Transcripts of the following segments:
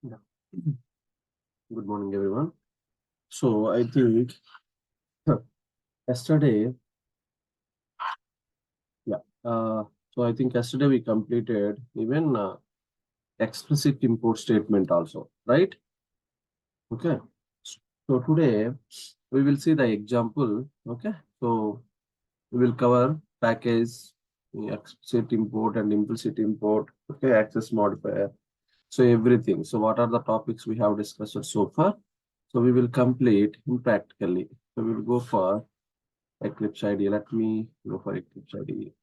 Yeah. Good morning, everyone. So I think yesterday, yeah. So I think yesterday we completed even explicit import statement also, right? Okay. So today we will see the example. Okay. So we will cover package, explicit import and implicit import. Okay. Access modifier. So everything. So what are the topics we have discussed so far? So we will complete in practically. So we will go for Eclipse ID. Let me go for Eclipse ID.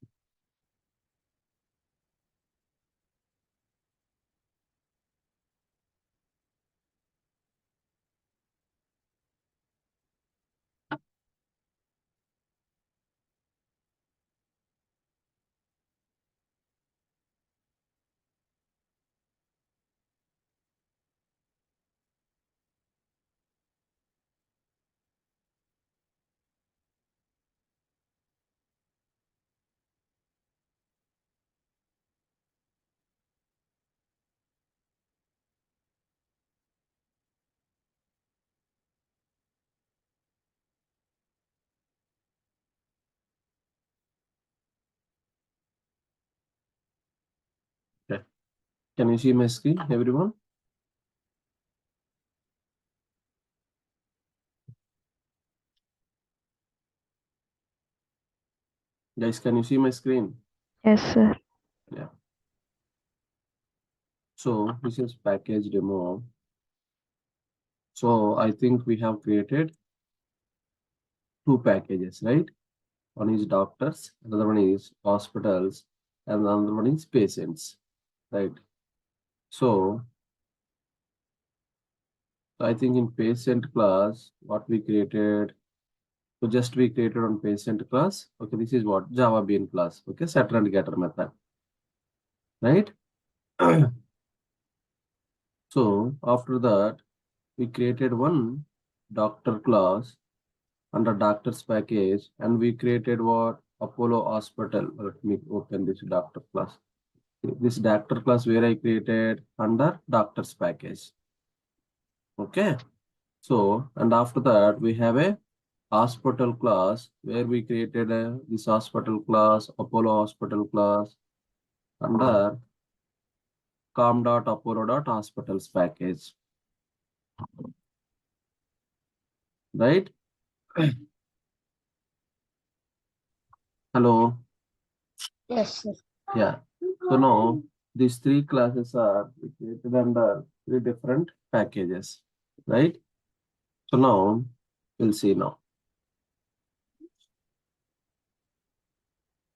Okay. Can you see my screen, everyone? Guys, can you see my screen? Yes, sir. Yeah. So this is package demo. So I think we have created two packages, right? One is doctors, another one is hospitals, and another one is patients, right? So I think in patient class, what we created, so just we created on patient class. Okay, this is what Java bean class. Okay, setter and getter method, right? So after that, we created one doctor class under doctors package, and we created what Apollo Hospital. Let me open this doctor class. This doctor class where I created under doctors package. Okay. So, and after that, we have a hospital class where we created this hospital class, Apollo Hospital class under com.apollo.hospitals package, right? Hello. Yes, sir. Yeah. So now these three classes are created under three different packages, right? So now we'll see now.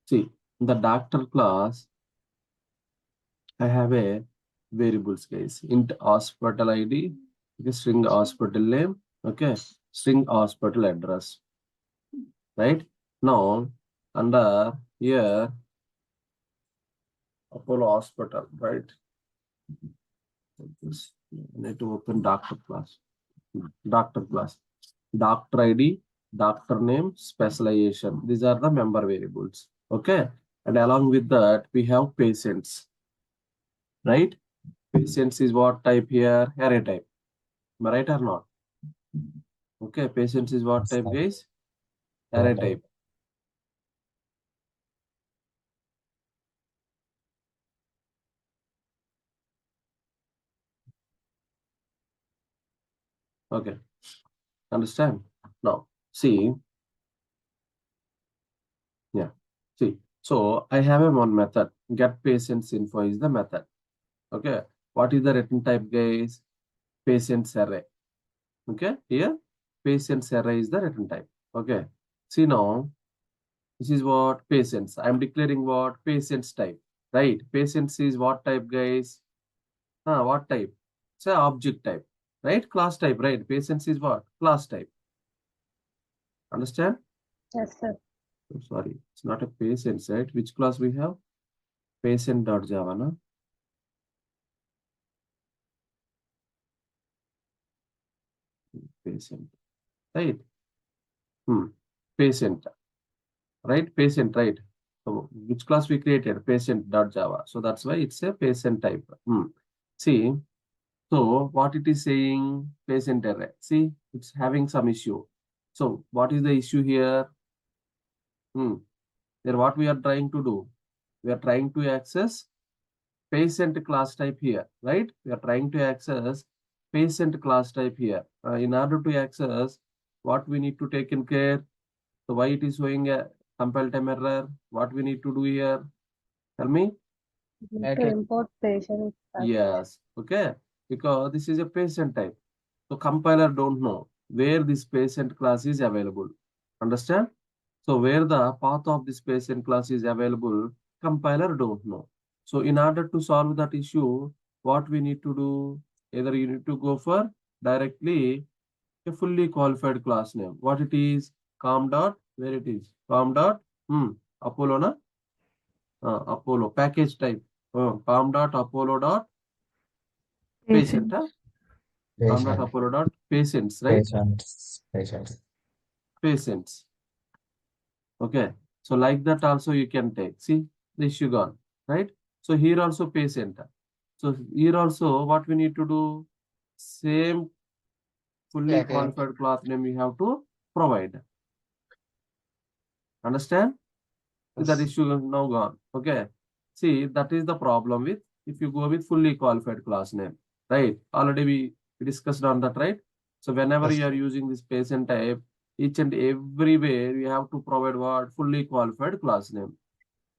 See, in the doctor class, I have a variables case int hospital ID, okay, string hospital name, okay, string hospital address, right? Now under here Apollo Hospital, right? This, I need to open doctor class. Doctor class. Doctor ID, doctor name, specialization. These are the member variables. Okay. And along with that, we have patients, right? Patients is what type here? Array type. Am I right or not? Okay. Patients is what type, guys? Array type. Okay. Understand? Now, see, yeah. See, so I have a one method. Get patients info is the method. Okay. What is the return type, guys? Patients array. Okay. Here, patients array is the return type. Okay. See now, this is what patients. I'm declaring what patients type. Right. Patients is what type, guys? What type? It's a object type. Right? Class type. Right. Patients is what? Class type. Understand? Yes, sir. Oh, sorry, it's not a patients, right? Which class we have? Patient.java, no? Patient. Right? Patient. Right? Patient, right? So which class we created? Patient.java. So that's why it's a patient type. See, So what it is saying, patient array. See, it's having some issue. So what is the issue here? Here what we are trying to do? We are trying to access patient class type here, right? We are trying to access patient class type here. In order to access, what we need to take in care? So why it is showing a compile time error? What we need to do here? Tell me. We need to import patient. Yes. Okay. Because this is a patient type. So compiler don't know where this patient class is available. Understand? So where the path of this patient class is available, compiler don't know. So in order to solve that issue, what we need to do? Either you need to go for directly a fully qualified class name. What it is? Com dot, where it is? Com dot, Apollo na? Apollo, package type. Com dot Apollo dot patient, Patient. Com dot Patient, Apollo dot patients, right? patients. Patients. Okay. So like that also you can take. See, the issue gone, right? So here also patient. So here also what we need to do? Same fully qualified class name we have to provide. Understand? That issue is now gone. Okay. See, that is the problem with if you go with fully qualified class name, right? Already we discussed on that, right? So whenever you are using this patient type, each and everywhere you have to provide what fully qualified class name.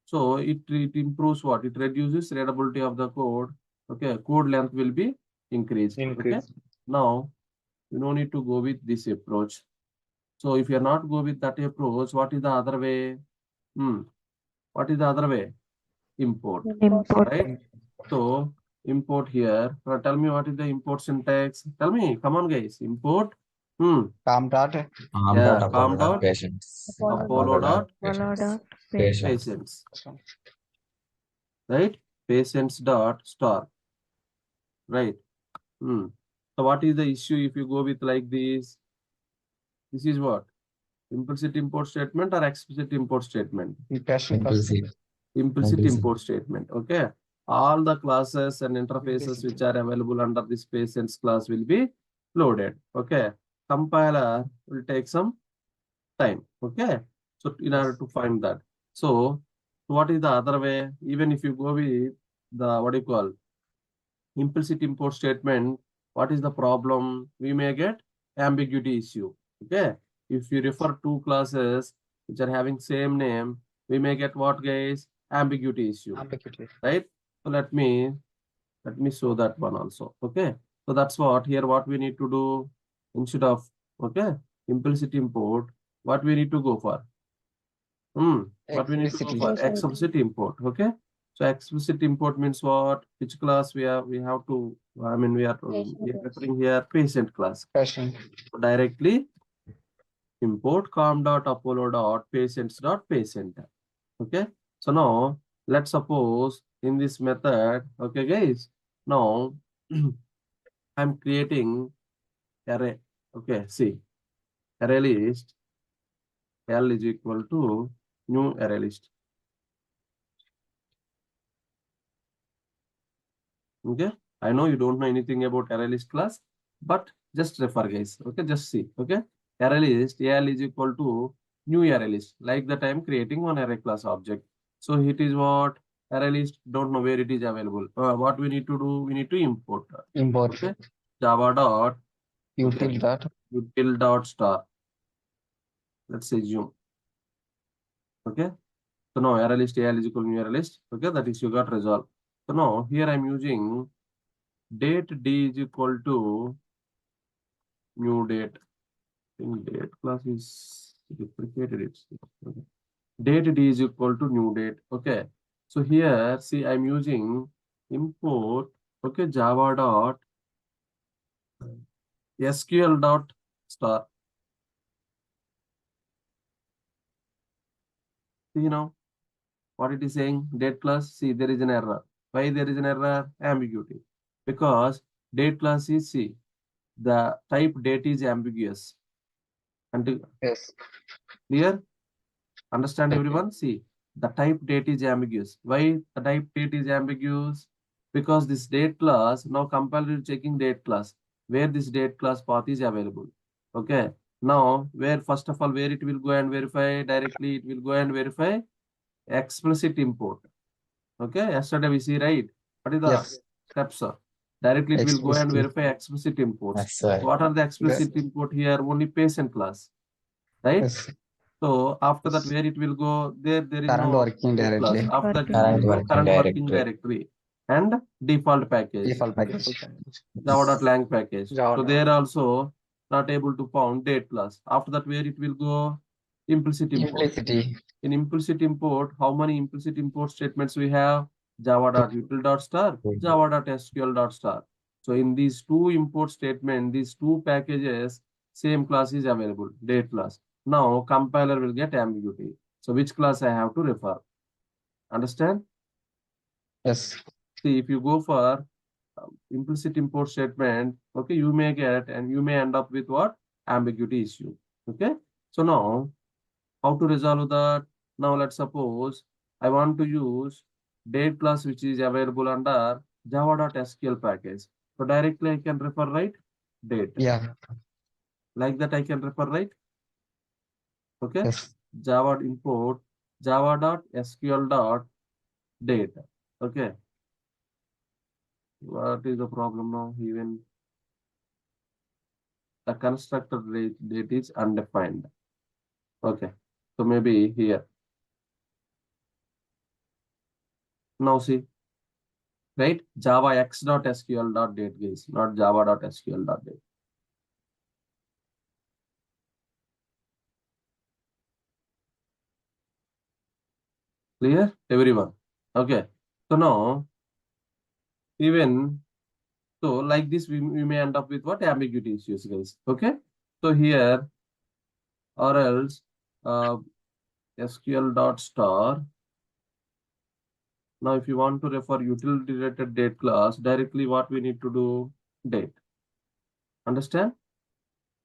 So it improves what? It reduces readability of the code. Okay, code length will be increased. Okay. Now you no need to go with this approach. So if you are not go with that approach, what is the other way? What is the other way? Import. Import. Right? So import here. Tell me what is the import syntax? Tell me, come on guys. Import. Com dot Yeah, Apollo com dot dot patients. Apollo dot Apollo dot Patients. patients. Right? Patients dot star. Right. So what is the issue if you go with like this? This is what? Implicit import statement or explicit import statement? Implicit. Implicit import statement. Okay. All the classes and interfaces which are available under this patients class will be loaded. Okay. Compiler will take some time. Okay. So in order to find that. So what is the other way? Even if you go with the what do you call implicit import statement, what is the problem? We may get ambiguity issue. Okay. If you refer two classes which are having same name, we may get what guys? Ambiguity issue. Right? So let me show that one also. Okay. So that's what here what we need to do instead of okay implicit import, what we need to go for? What we need to go for? Explicit import. Okay. So explicit import means what? Which class we have to, I mean, we are referring here patient class. Patient. So directly import com dot apollo dot patients dot patient. Okay. So now let's suppose in this method, okay guys, now I'm creating array. Okay, see, array list L is equal to new array list. Okay, I know you don't know anything about array list class, but just refer guys. Okay, just see. Okay, array list AL is equal to new array list. Like that I am creating one array class object. So it is what array list. Don't know where it is available. What we need to do? We need to import. Import. Okay, Java dot Util dot util dot star. Let's assume. Okay. So now array list AL is equal to new array list. Okay, that is you got resolved. So now here I'm using date D is equal to new date. In date class is deprecated. It's okay. Date D is equal to new date. Okay. So here see I'm using import okay Java dot SQL dot star. See now what it is saying date class. See there is an error. Why there is an error? Ambiguity. Because date class is see the type date is ambiguous. And yes. clear? Understand everyone? See the type date is ambiguous. Why the type date is ambiguous? because this date class, now compiler is checking date class, where this date class path is available. Okay. Now, where first of all, where it will go and verify directly, it will go and verify explicit import. Okay. Yesterday we see, right? What is the Yes. steps? Directly it will go and Explicit. verify explicit imports. Yes, sir. What are the explicit import here? Only patient class, right? Yes. So after that, Yes. where it will go? There is Current no working date class. directly. After that, it Current will Current go working current working directory. directory and default package. Default package. Java.lang package. Java. So there also not able to found date class. After that, where it will go? Implicit import. Implicity. In implicit import, how many implicit import statements we have? Java.util.star, Java.sql.star. So in these two import statements, these two packages, same class is available, date class. Now compiler will get ambiguity. So which class I have to refer? Understand? Yes. See, if you go for implicit import statement, okay, you may get and you may end up with what? Ambiguity issue. Okay. So now, how to resolve that? Now let's suppose I want to use date class which is available under java.sql package. So directly I can refer, right? Date. Yeah. Like that I can refer, right? Okay. Yes. Java import java.sql.date. Okay. What is the problem now? Even the constructor date is undefined. Okay. So maybe here. Now see, right? Java x.sql.date guys, not java.sql.date. Clear, everyone? Okay. So now, even so, like this, we may end up with what? Ambiguity issues, guys. Okay. So here, or else sql.star. Now, if you want to refer utility related date class, directly what we need to do? Date. Understand?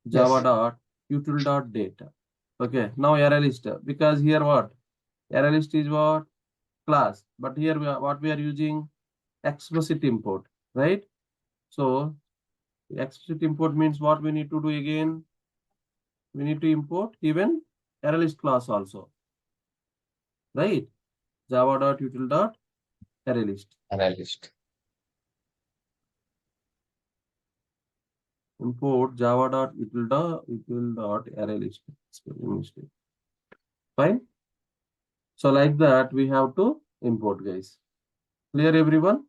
Java.util.date. Okay. Now array list, because here what? Array list is what? Class. But here what we are using? Explicit import, right? So explicit import means what we need to do again? We need to import even array list class also, right? Java.util.array list. Analyst. Import java.util.array list. Spelling mistake. Fine. So like that we have to import, guys. Clear, everyone?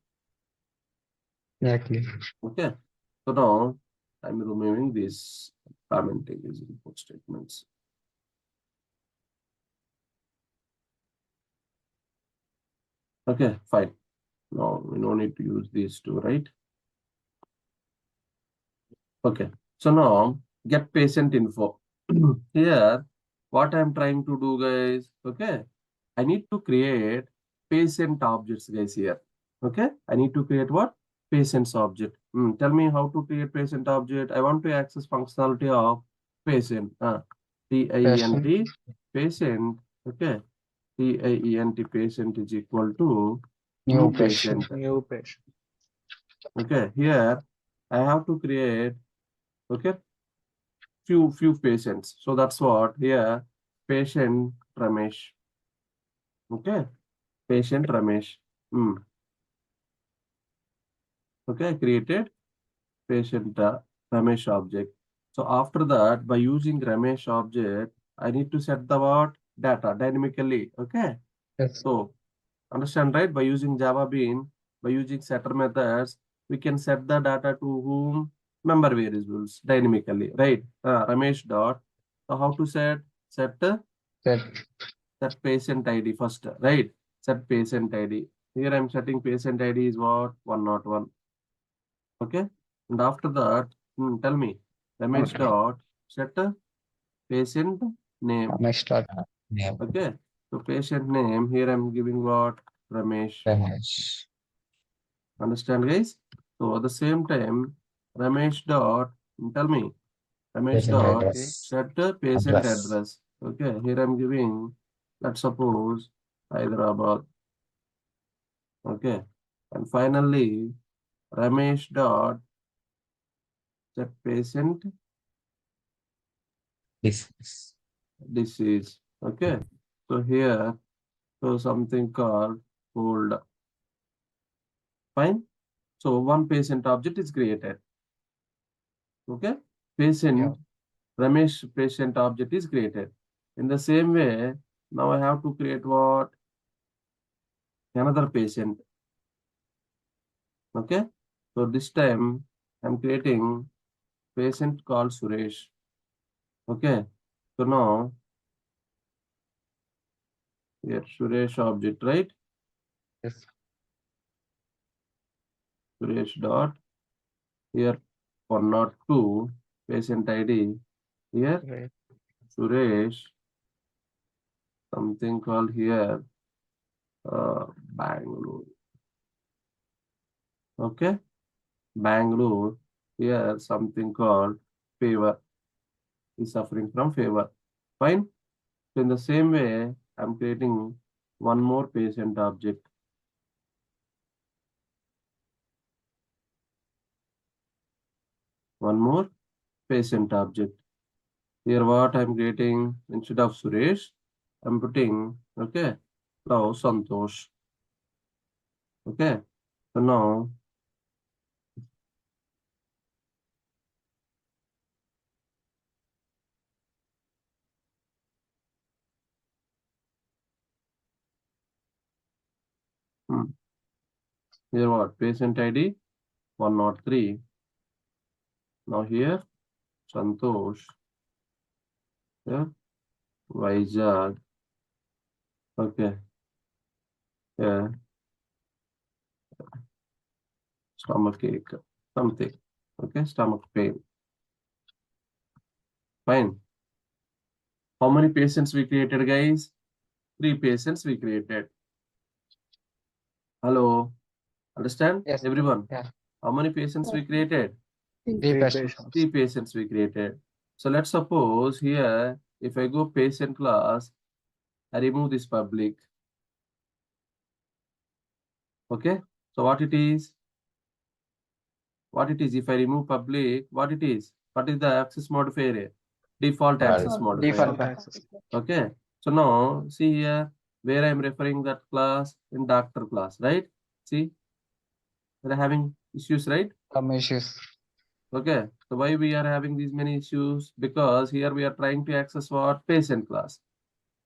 Exactly. Okay. So now I'm removing this commenting these import statements. Okay, fine. Now we don't need to use these two, right? Okay. So now get patient info. Here, what I'm trying to do, guys. Okay. I need to create patient objects, guys, here. Okay. I need to create what? Patients object. Tell me how to create patient object. I want to access functionality of patient. P-I-E-N-T, patient. Okay. P-I-E-N-T, patient is equal to new patient. New page. Okay. Here, I have to create, okay, few patients. So that's what here, patient Ramesh. Okay. Patient Ramesh. Okay, created patient Ramesh object. So after that, by using Ramesh object, I need to set the what? Data dynamically. Okay. Yes. So understand, right? By using Java Bean, by using setter methods, we can set the data to whom? Member variables dynamically, right? Ramesh dot. So how to set? Set that patient ID first, right? Set patient ID. Here I'm setting patient ID is what? 101. Okay. And after that, tell me, Ramesh dot set patient name. Next start. Name. Okay. So patient name, here I'm giving what? Ramesh. Ramesh. Understand, guys? So at the same time, Ramesh dot, tell me, Ramesh Patient dot address. set patient Address. address. Okay. Here I'm giving, let's suppose Hyderabad. Okay. And finally, Ramesh dot set patient Disease. disease. Okay. So here, so something called hold. Fine. So one patient object is created. Okay. Patient, Yeah. Ramesh patient object is created. In the same way, now I have to create what? Another patient. Okay. So this time I'm creating patient called Suresh. Okay. So now here Suresh object, right? Yes. Suresh dot here 102 patient ID. Here Right. Suresh something called here Bangalore. Okay. Bangalore. Here something called fever. Is suffering from fever. Fine. So in the same way, I'm creating one more patient object. One more patient object. Here what I'm creating instead of Suresh, I'm putting, okay, now Santosh. Okay. So now here what? Patient ID 103. Now here Santosh. Yeah. Vizag. Okay. Yeah. Stomach ache. Something. Okay. Stomach pain. Fine. How many patients we created, guys? 3 patients we created. Hello. Understand? Yes. Everyone. Yeah. How many patients we created? 3 patients. 3 patients we created. So let's suppose here, if I go patient class, I remove this public. Okay. So what it is? What it is? If I remove public, what it is? What is the access modifier? Default access modifier. Default access. Okay. So now see here where I'm referring that class in doctor class, right? See, we're having issues, right? Some issues. Okay. So why we are having these many issues? Because here we are trying to access what? Patient class.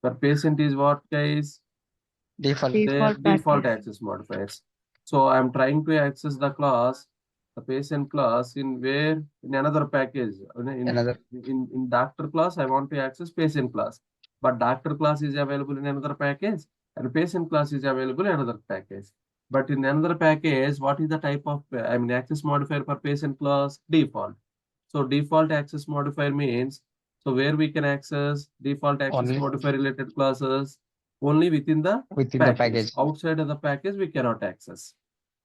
But patient is what, guys? Default. Their Default default access. access modifiers. So I'm trying to access the class, the patient class in where in another package. Another. In doctor class, I want to access patient class. But doctor class is available in another package and patient class is available in another package. But in another package, what is the type of access modifier for patient class? Default. So default access modifier means so where we can access default access Only modifier related classes only within the within the package. package. Outside of the package, we cannot access.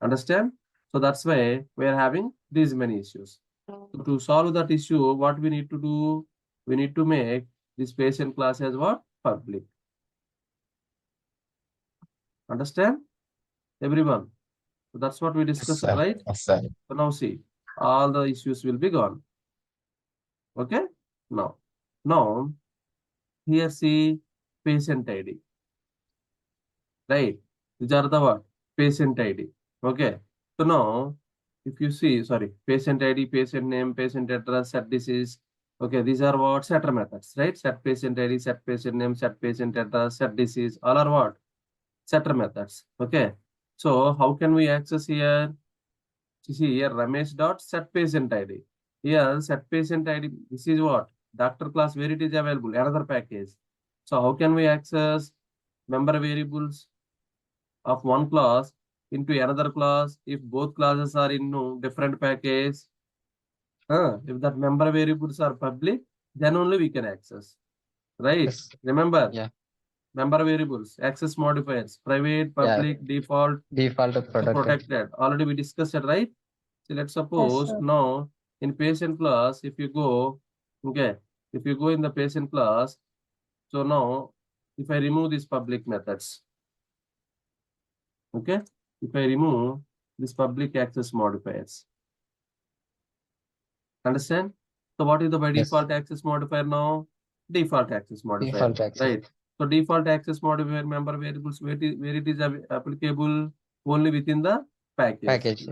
Understand? So that's why we are having these many issues. So to solve that issue, what we need to do? We need to make this patient class as what? Public. Understand? Everyone. So that's what we Yes, discussed, sir. right? Yes, sir. So now see, all the issues will be gone. Okay? Now, here see patient ID. Right? These are the what? Patient ID. Okay. So now, if you see, sorry, patient ID, patient name, patient address, set disease. Okay, these are what? Setter methods, right? Set patient ID, set patient name, set patient address, set disease. All are what? Setter methods. Okay. So how can we access here? You see here Ramesh dot set patient ID. Here set patient ID. This is what? Doctor class where it is available. Another package. So how can we access member variables of one class into another class if both classes are in different package? If that member variables are public, then only we can access. Right? Yes. Remember, Yeah. member variables, access modifiers, private, Yeah. public, default, Default protected. protected. Already we discussed it, right? So let's suppose sir. now in patient class, if you go, okay, if you go in the patient class, so now if I remove these public methods, okay, if I remove this public access modifiers. Understand? So what is the by Yes. default access modifier now? Default access modifier. Default access. Right. So default access modifier member variables where it is applicable only within the package. Package.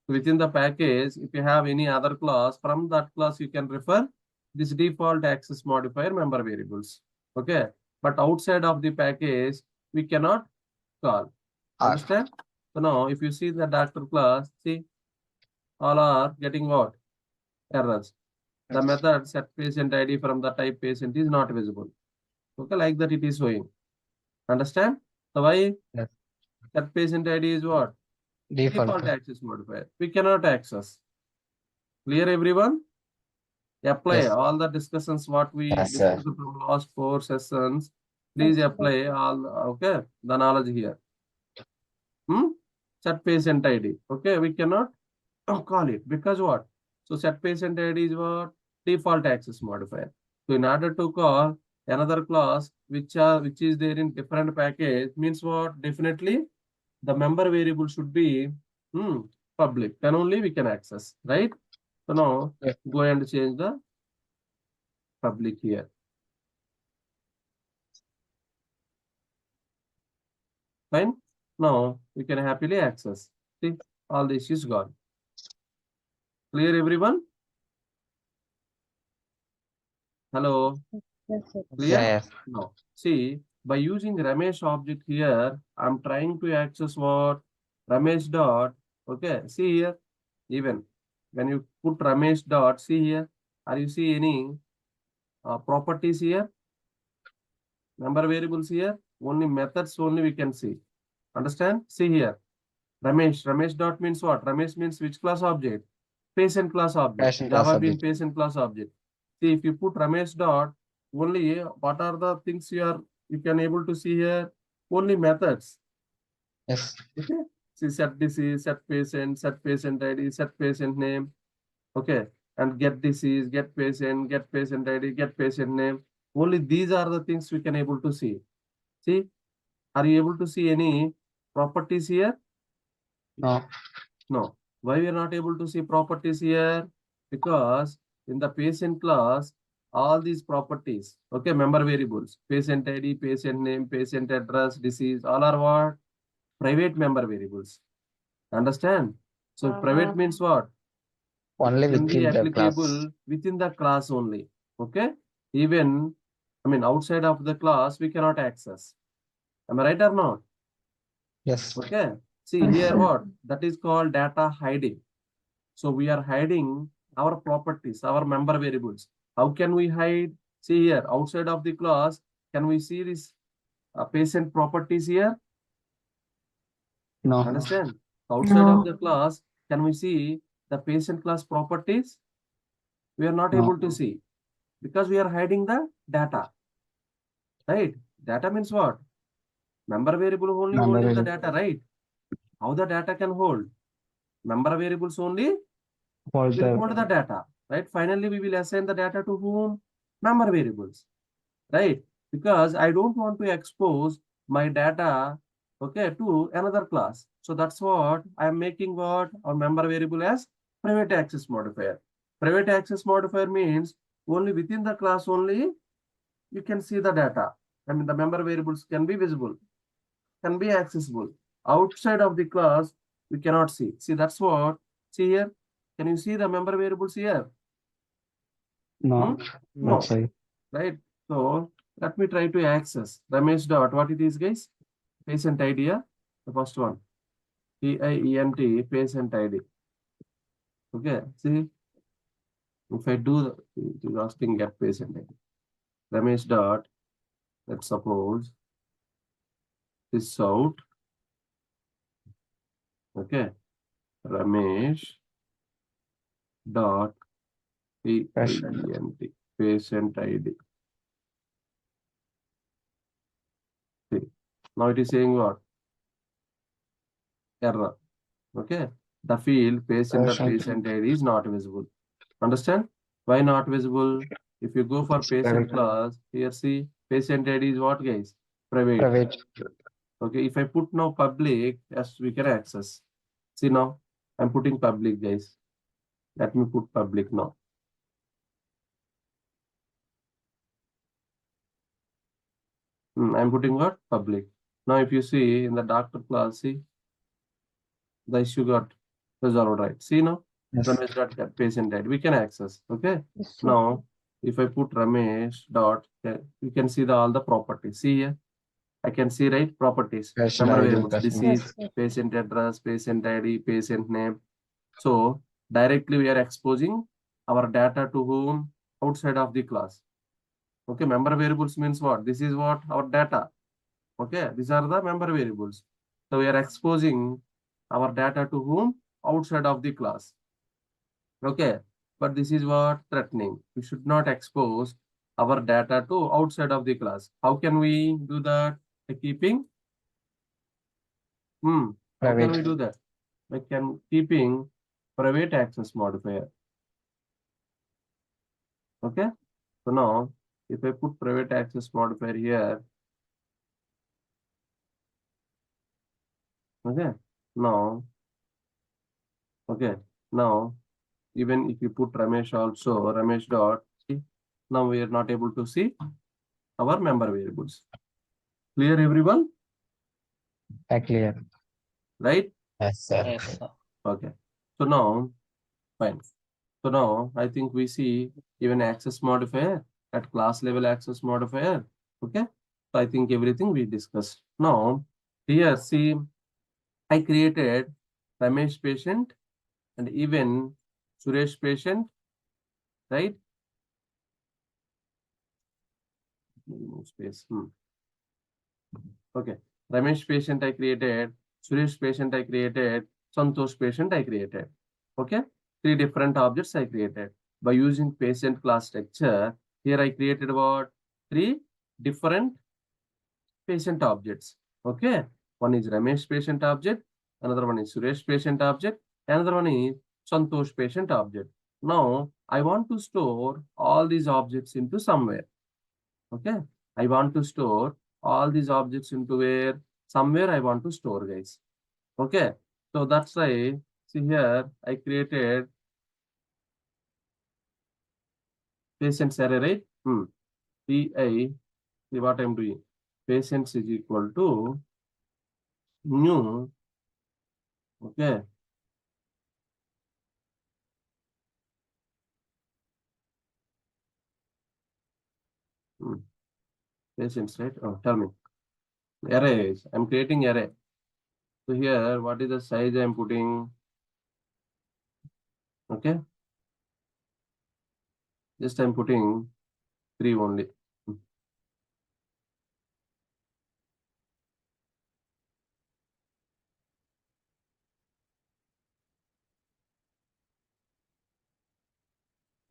Within the package, if you have any other class, from that class you can refer this default access modifier member variables. Okay. But outside of the package, we cannot call. Understand? So now if you see the doctor class, see, all are getting what? Errors. The method set patient ID from the type patient is not visible. Okay, like that it is showing. Understand? So why? Yes. Set patient ID is what? Default access modifier. We cannot access. Clear everyone? Apply Yes. all the discussions what we Yes, sir. discussed from last 4 sessions. Please Yes, apply all, okay, the knowledge here. Set patient ID. Okay, we cannot call it because what? So set patient ID is what? Default access modifier. So in order to call another class which is there in different package means what? Definitely the member variable should be public. Then only we can access, right? So now Yes. go and change the public here. Fine. Now we can happily access. See, all this is gone. Clear everyone? Hello. Yes, sir. Clear? Yes. No. See, by using Ramesh object here, I'm trying to access what? Ramesh dot. Okay, see here. Even when you put Ramesh dot, see here. Are you see any properties here? Number variables here? Only methods only we can see. Understand? See here. Ramesh. Ramesh dot means what? Ramesh means which class object? Patient class object. Patient class Java bean object. patient class object. See, if you put Ramesh dot, only what are the things you can able to see here? Only methods. Yes. Okay. See, set disease, set patient ID, set patient name. Okay. And get disease, get patient ID, get patient name. Only these are the things we can able to see. See, are you able to see any properties here? No. No. Why we are not able to see properties here? Because in the patient class, all these properties, okay, member variables, patient ID, patient name, patient address, disease, all are what? Private member variables. Understand? So private means what? Only Can be within the class. applicable within the class only. Okay? Even, outside of the class, we cannot access. Am I right or not? Yes. Okay. See here what? That is called data hiding. So we are hiding our properties, our member variables. How can we hide? See here, outside of the class, can we see this patient properties here? No. Understand? Outside of the class, can we see the patient class properties? We are not No. able to see because we are hiding the data. Right? Data means what? Member variable only Member holding the variable. data, right? How the data can hold? Member variables only will hold the data, right? Finally, we will assign the data to whom? Member variables, right? Because I don't want to expose my data, okay, to another class. So that's what I'm making what our member variable as private access modifier. Private access modifier means only within the class only you can see the data. The member variables can be visible, can be accessible. Outside of the class, we cannot see. See, that's what. See here. Can you see the member variables here? No. No. Sorry. Right. So let me try to access Ramesh dot. What it is, guys? Patient ID. The first one. PIENT patient ID. Okay. See, if I do it is asking get patient ID. Ramesh dot. Let's suppose this out. Okay. Ramesh dot PIENT patient ID. See. Now it is saying what? Error. Okay. The field patient ID is not visible. Understand? Why not visible? If you go for patient class, here see patient ID is what, guys? Private. Private. Okay. If I put now public, yes, we can access. See now, I'm putting public, guys. Let me put public now. I'm putting what? Public. Now, if you see in the doctor class, see, the issue got resolved, right? See now, Yes. Ramesh dot get patient ID. We can access. Okay. Yes, sir. Now, if I put Ramesh dot, you can see all the properties. See here, I can see, right, properties. Patient Member ID, variables, patient. disease, Yes, sir. patient address, patient ID, patient name. So directly we are exposing our data to whom? Outside of the class. Okay, member variables means what? This is what? Our data. Okay, these are the member variables. So we are exposing our data to whom? Outside of the class. Okay, but this is what? Threatening. We should not expose our data to outside of the class. How can we do that? By keeping how can we Private. do that? By keeping private access modifier. Okay, so now if I put private access modifier here, okay, now, okay, now even if you put Ramesh also, Ramesh dot, see, now we are not able to see our member variables. Clear, everyone? Clear. Right? Yes, sir. Yes, sir. Okay. So now, fine. So now I think we see even access modifier at class level access modifier. Okay. So I think everything we discussed. Now here, see, I created Ramesh patient and even Suresh patient, right? Remove space. Okay. Ramesh patient I created, Suresh patient I created, Santosh patient I created. Okay. 3 different objects I created. By using patient class structure, here I created what? 3 different patient objects. Okay. One is Ramesh patient object, another one is Suresh patient object, another one is Santosh patient object. Now, I want to store all these objects into somewhere. Okay. I want to store all these objects into where? Somewhere I want to store, guys. Okay. So that's why, see here, I created patients array, right? PI, see what I'm doing. Patients is equal to new, okay, patients, right? Oh, tell me. Arrays. I'm creating array. So here, what is the size I'm putting? Okay. Just I'm putting 3 only.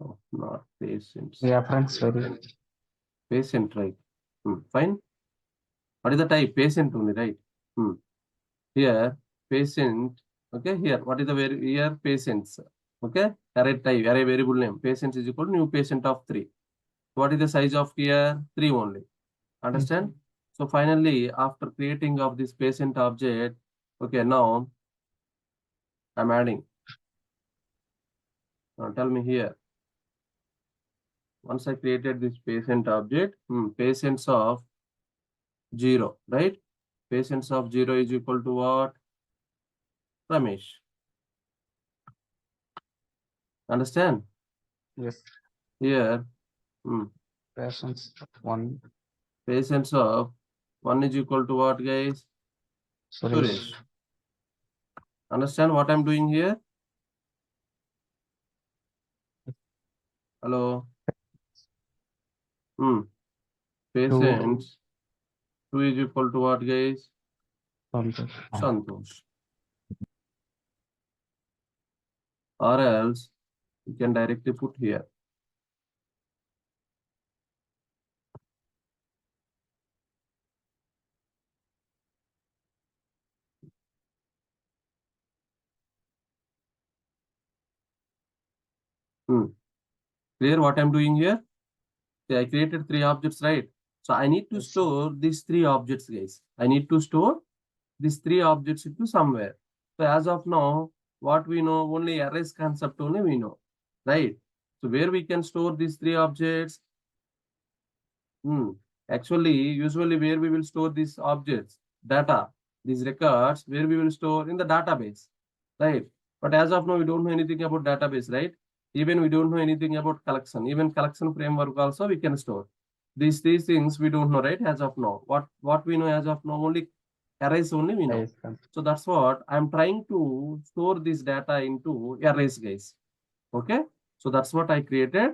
Oh, not patients. Reference very. Patient, right? Fine. What is the type? Patient only, right? Here, patient. Okay, here, what is the here? Patients. Okay, array type, array variable name. Patients is equal to new patient of 3. What is the size of here? 3 only. Understand? So finally, after creating of this patient object, okay, now I'm adding. Now tell me here. Once I created this patient object, patients of 0, right? Patients of 0 is equal to what? Ramesh. Understand? Yes. Here, Patients 1. patients of 1 is equal to what, guys? Suresh. Understand what I'm doing here? Hello? Patients 2 is equal to what, guys? Santosh. Or else you can directly put here. Clear what I'm doing here? See, I created 3 objects, right? So I need to store these 3 objects, guys. I need to store these 3 objects into somewhere. So as of now, what we know, only arrays concept only we know, right? So where we can store these three objects? Actually, usually where we will store these objects, data, these records, where we will store in the database, right? But as of now, we don't know anything about database, right? Even we don't know anything about collection. Even collection framework also we can store. These things we don't know, right? As of now, what we know as of now, only arrays only we know. Arrays concept. So that's what I'm trying to store this data into arrays, guys. Okay. So that's what I created,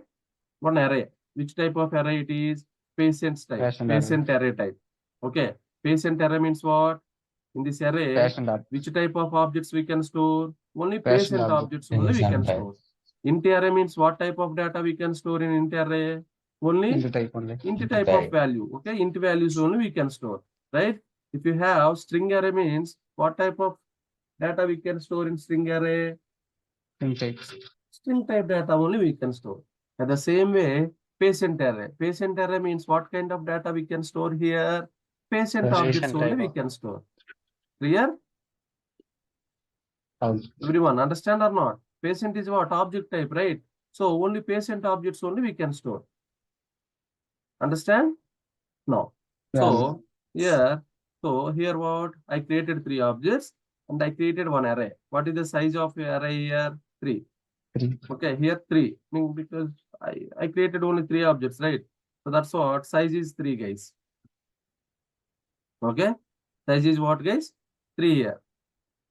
one array. Which type of array it is? Patients type. Patient array type. Okay. Patient array means what? In this array, Patient which type of objects we can store? Only Patient patient objects only we can store. Int array means what type of data we can store in int array? Only int type only. int type of value. Okay. Int values only we can store, right? If you have string array means what type of data we can store in string array? String type. String type data only we can store. At the same way, patient array. Patient array means what kind of data we can store here? Patient objects only we can store. Clear? Everyone understand or not? Patient is what? Object type, right? So only patient objects only we can store. Understand? No. So here what? I created three objects and I created one array. What is the size of array here? 3. 3. Okay, here 3. Because I created only 3 objects, right? So that's what size is 3, guys. Okay, size is what, guys? 3 here.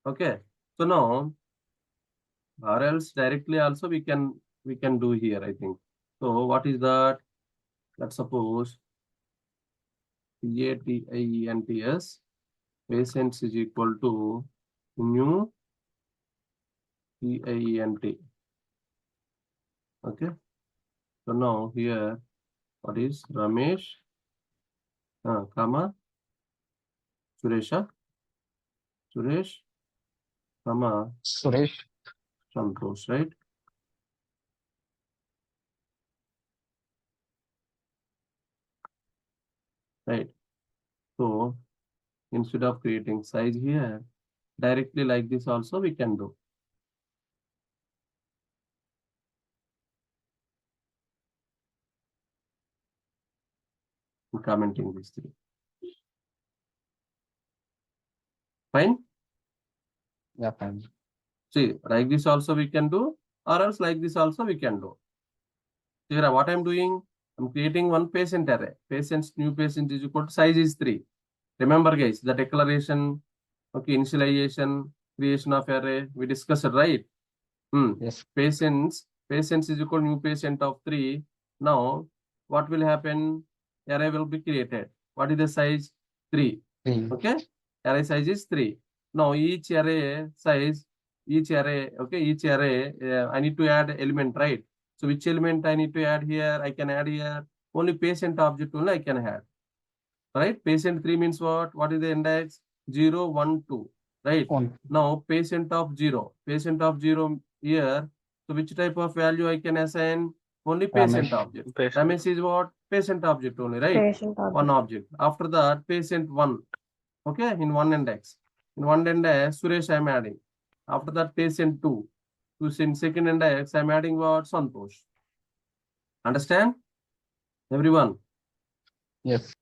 Okay, so now or else directly also we can do here, I think. So what is that? Let's suppose patients patients is equal to new PIENT. Okay, so now here what is Ramesh, comma Suresh, comma Suresh. Santosh, right? Right. So instead of creating size here, directly like this also we can do. I'm commenting these 3. Fine. Yeah, fine. See, like this also we can do, or else like this also we can do. Here, what I'm doing, I'm creating one patient array. Patients, new patient is equal to size is 3. Remember, guys, the declaration, okay, initialization, creation of array, we discussed it, right? Yes. Patients is equal to new patient of 3. Now, what will happen? Array will be created. What is the size? 3. 3. Okay, array size is 3. Now, each array, I need to add element, right? So, which element I need to add here? I can add here. Only patient object only I can add. Right? Patient 3 means what? What is the index? 0, 1, 2. Right? 1. Now, patient of 0. Patient of 0 here. So, which type of value I can assign? Only patient object. Ramesh is what? Patient object only, right? Patient One object. After that, patient 1. Okay, in one index. In one index, Suresh I am adding. After that, patient 2. In second index, I am adding what? Santosh. Understand? Everyone? Yes.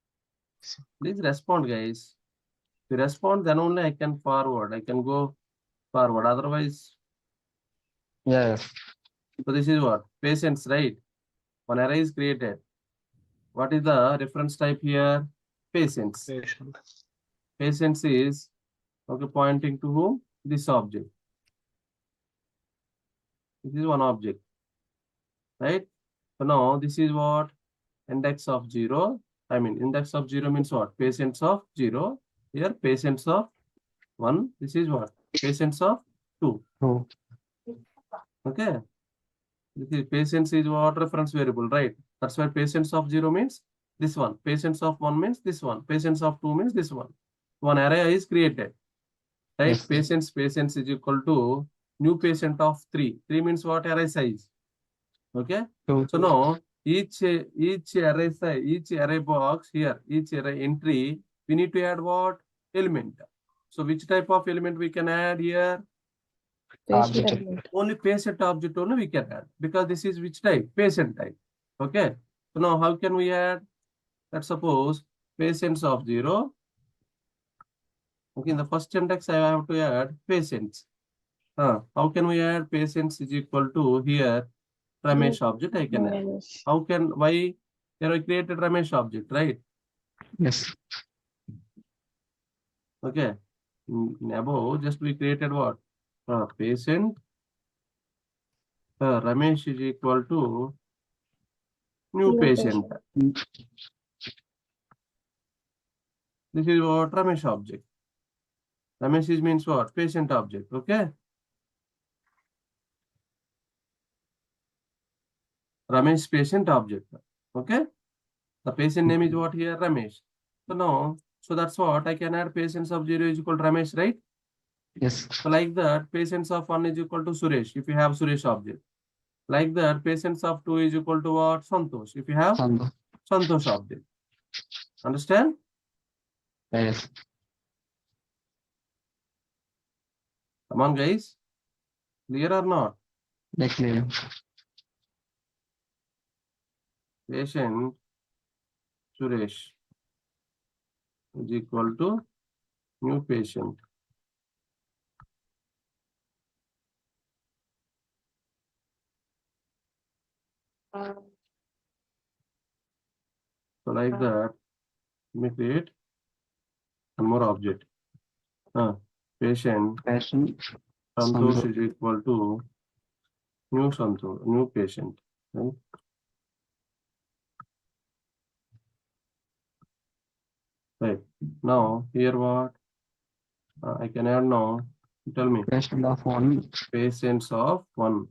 Please respond, guys. If you respond, then only I can forward. I can go forward. Otherwise, Yes. so this is what? Patients, right? One array is created. What is the reference type here? Patients. Patients is okay, pointing to whom? This object. This is one object, right? So now this is what? Index of 0. I mean, index of 0 means what? Patients of 0. Here, patients of 1. This is what? Patients of 2. 2. Okay. This is patients is what? Reference variable, right? That's why patients of 0 means this one. Patients of 1 means this one. Patients of 2 means this one. One array is created. Right? Yes. Patients is equal to new patient of 3. 3 means what? Array size. Okay. 2. So now each array size, each array box here, each array entry, we need to add what? Element. So which type of element we can add here? Patient Object. element. Only patient object only we can add, because this is which type? Patient type. Okay. So now how can we add? Let's suppose patients of 0. Okay, in the first index I have to add patients. How can we add patients is equal to here Ramesh object I can add. Ramesh. How can, why? Here I created Ramesh object, right? Yes. Okay. In above, just we created what? Patient Ramesh is equal to new New patient. patient. This is what Ramesh object. Ramesh is means what? Patient object. Okay. Ramesh patient object. Okay. The patient name is what here? Ramesh. So now, so that's what I can add patients of 0 is equal to Ramesh, right? Yes. So like that, patients of 1 is equal to Suresh if you have Suresh object. Like that, patients of 2 is equal to what? Santosh if you have Sandhu. Santosh object. Understand? Yes. Come on, guys. Clear or not? Clear. Patient Suresh is equal to new patient. So like that, we create one more object. Patient Patient. Santosh Sandhu. is equal to new Santosh, new patient. Right? Right. Now here what? I can add now. Tell me. Patient of 1. Patients of 1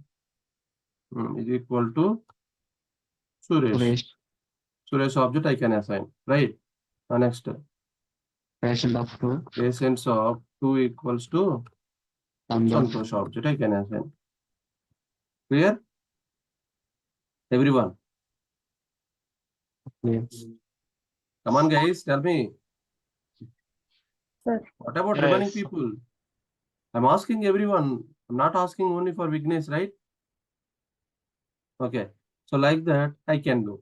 is equal to Suresh. Suresh. Suresh object I can assign. Right. Next. Patient of 2. Patients of 2 equals to Sandhu. Santosh object I can assign. Clear? Everyone. Clear. Come on, guys. Tell me. Sir. What about remaining people? I'm asking everyone. I'm not asking only for Vignesh, right? Okay. So like that, I can do.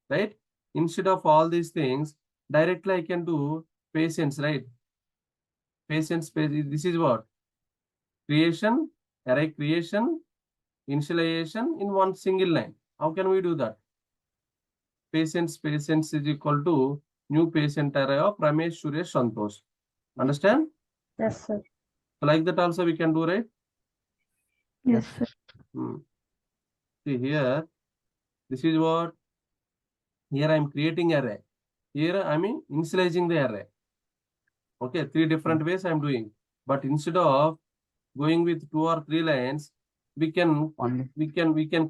Right? Instead of all these things, directly I can do patients, right? Patients, this is what? Creation, array creation, initialization in one single line. How can we do that? Patients is equal to new patient array of Ramesh, Suresh, Santosh. Understand? Yes, sir. So like that also we can do, right? Yes, sir. See here, this is what? Here I am creating array. Here I mean initializing the array. Okay, 3 different ways I am doing. But instead of going with 2 or 3 lines, we can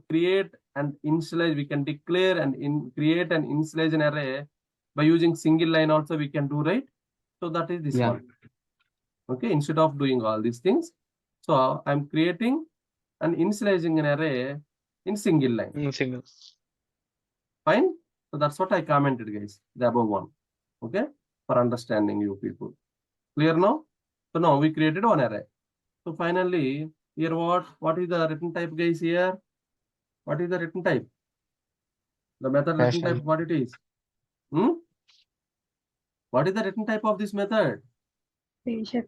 create and initialize, we can declare and create and initialize an array by using single line also we can do, right? So that is this one. Okay, instead of doing all these things. So I'm creating and initializing an array in single line. Fine. So that's what I commented, guys, the above one. Okay, for understanding you people. Clear now? So now we created one array. So finally, here what is the written type, guys, here? What is the written type? The method written type, what it is? What is the written type of this method? Patient.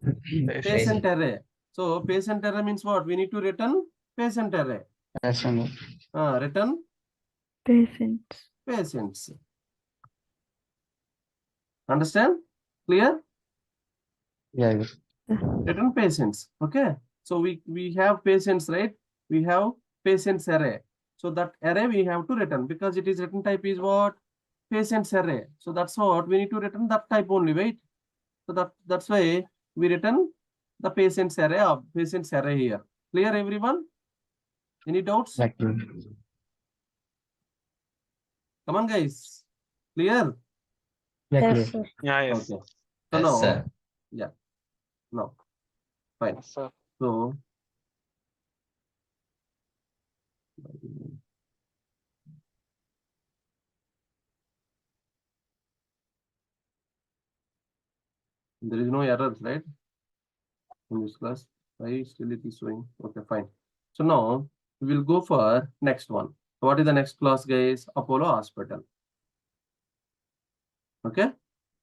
Patient array. So patient array means what? We need to return patient array. Return patients. Understand? Clear? Yeah. Return patients. Okay. So we have patients, right? We have patients array. So that array we have to return because it is written type is what? Patients array. So that's what we need to return that type only, right? So that's why we return the patients array of patients array here. Clear, everyone? Any doubts? Come on, guys. Clear? Yes, sir. Okay. So now, yeah. No. Fine. So there is no errors, right? in this class. Why still it is showing? Okay, fine. So now we will go for next one. So what is the next class, guys? Apollo Hospital. Okay,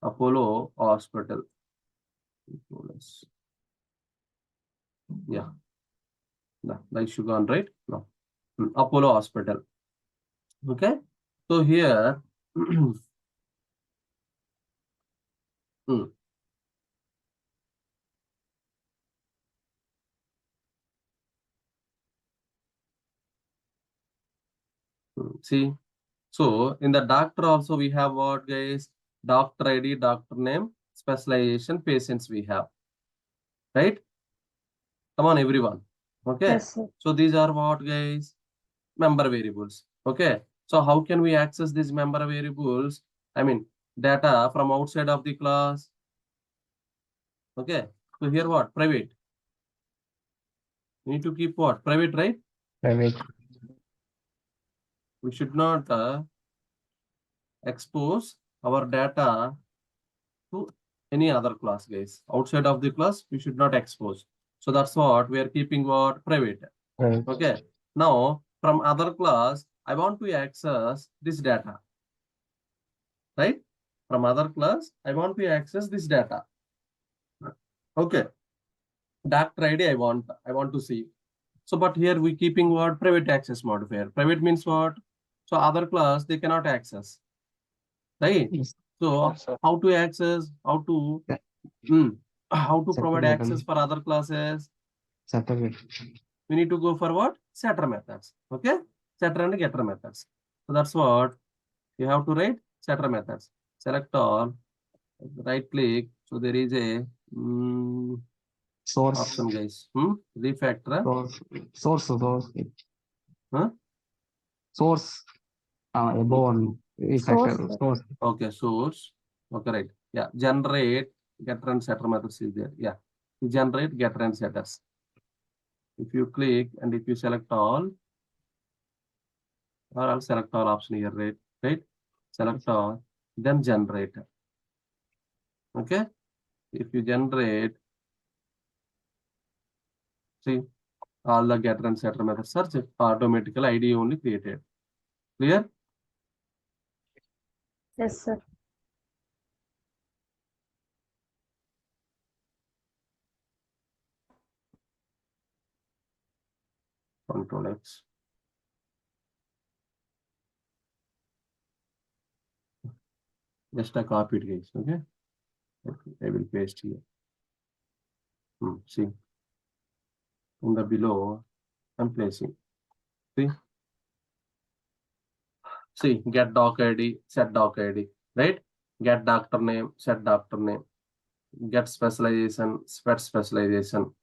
Apollo Hospital. Yeah, the issue gone, right? No. Apollo Hospital. Okay, so here see, so in the doctor also we have what, guys? Doctor ID, doctor name, specialization, patients we have, right? Come on, everyone. Okay. Yes, sir. So these are what, guys? Member variables. Okay. So how can we access these member variables? I mean, data from outside of the class. Okay. So here what? Private. We need to keep what? Private, right? Private. We should not expose our data to any other class, guys. Outside of the class, we should not expose. So that's what we are keeping what? Private. Private. Okay. Now, from other class, I want to access this data. Right? From other class, I want to access this data. Okay. Doctor ID I want to see. So, but here we keeping what? Private access modifier. Private means what? So other class, they cannot access. Right? Yes. So Yes, sir. how to access, how to how to provide Separate. access for other classes? Separate. We need to go for what? Setter methods. Okay? Setter and getter methods. So that's what you have to write. Setter methods. Select all, right click. So there is a Source. option, guys. Refactor. Source. Huh? Source. Above one. Source, Refactor. sir. Source. Okay, source. Okay, right. Yeah, generate getter and setter methods is there. Yeah, generate getter and setters. If you click and if you select all, or I'll select all option here, right? Right? Select all, then generate. Okay. If you generate, see all the getter and setter methods are automatically ID only created. Clear? Yes, sir. Control X. Just a copy it, guys. Okay. I will paste here. See, in the below, I'm placing. See, get doc ID, set doc ID, right? Get doctor name, set doctor name. Get specialization, set specialization.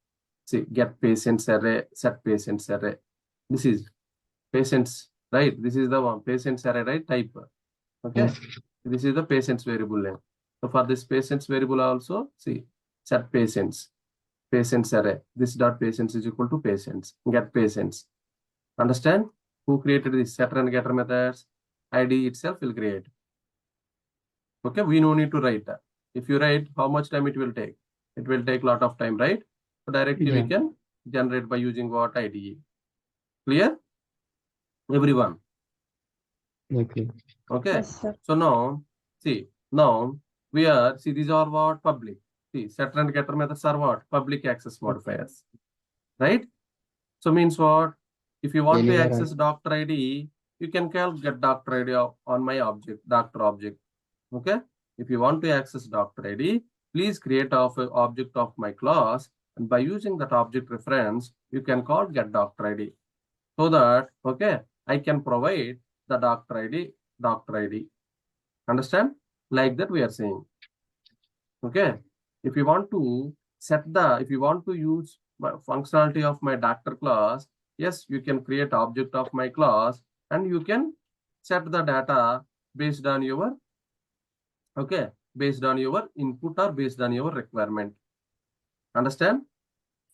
See, get patients array, set patients array. This is patients, right? This is the one patients array, right? Type. Okay. Yes. This is the patients variable name. So for this patients variable also, see, set patients array. This dot patients is equal to patients. Get patients. Understand? Who created this setter and getter methods? ID itself will create. Okay, we no need to write that. If you write, how much time it will take? It will take a lot of time, right? So directly we can generate by using what? IDE. Clear? Everyone. Okay. Okay. Yes, sir. So now, see, now we are, see, these are what? Public. See, setter and getter methods are what? Public access modifiers. Right? So means what? If you want to Anywhere access doctor ID, you can call get doctor ID on my object, doctor object. Okay. If you want to access doctor ID, please create of an object of my class. And by using that object reference, you can call get doctor ID. So that, okay, I can provide the doctor ID. Understand? Like that we are saying. Okay. If you want to if you want to use functionality of my doctor class, yes, you can create object of my class and you can set the data based on your, okay, based on your input or based on your requirement. Understand?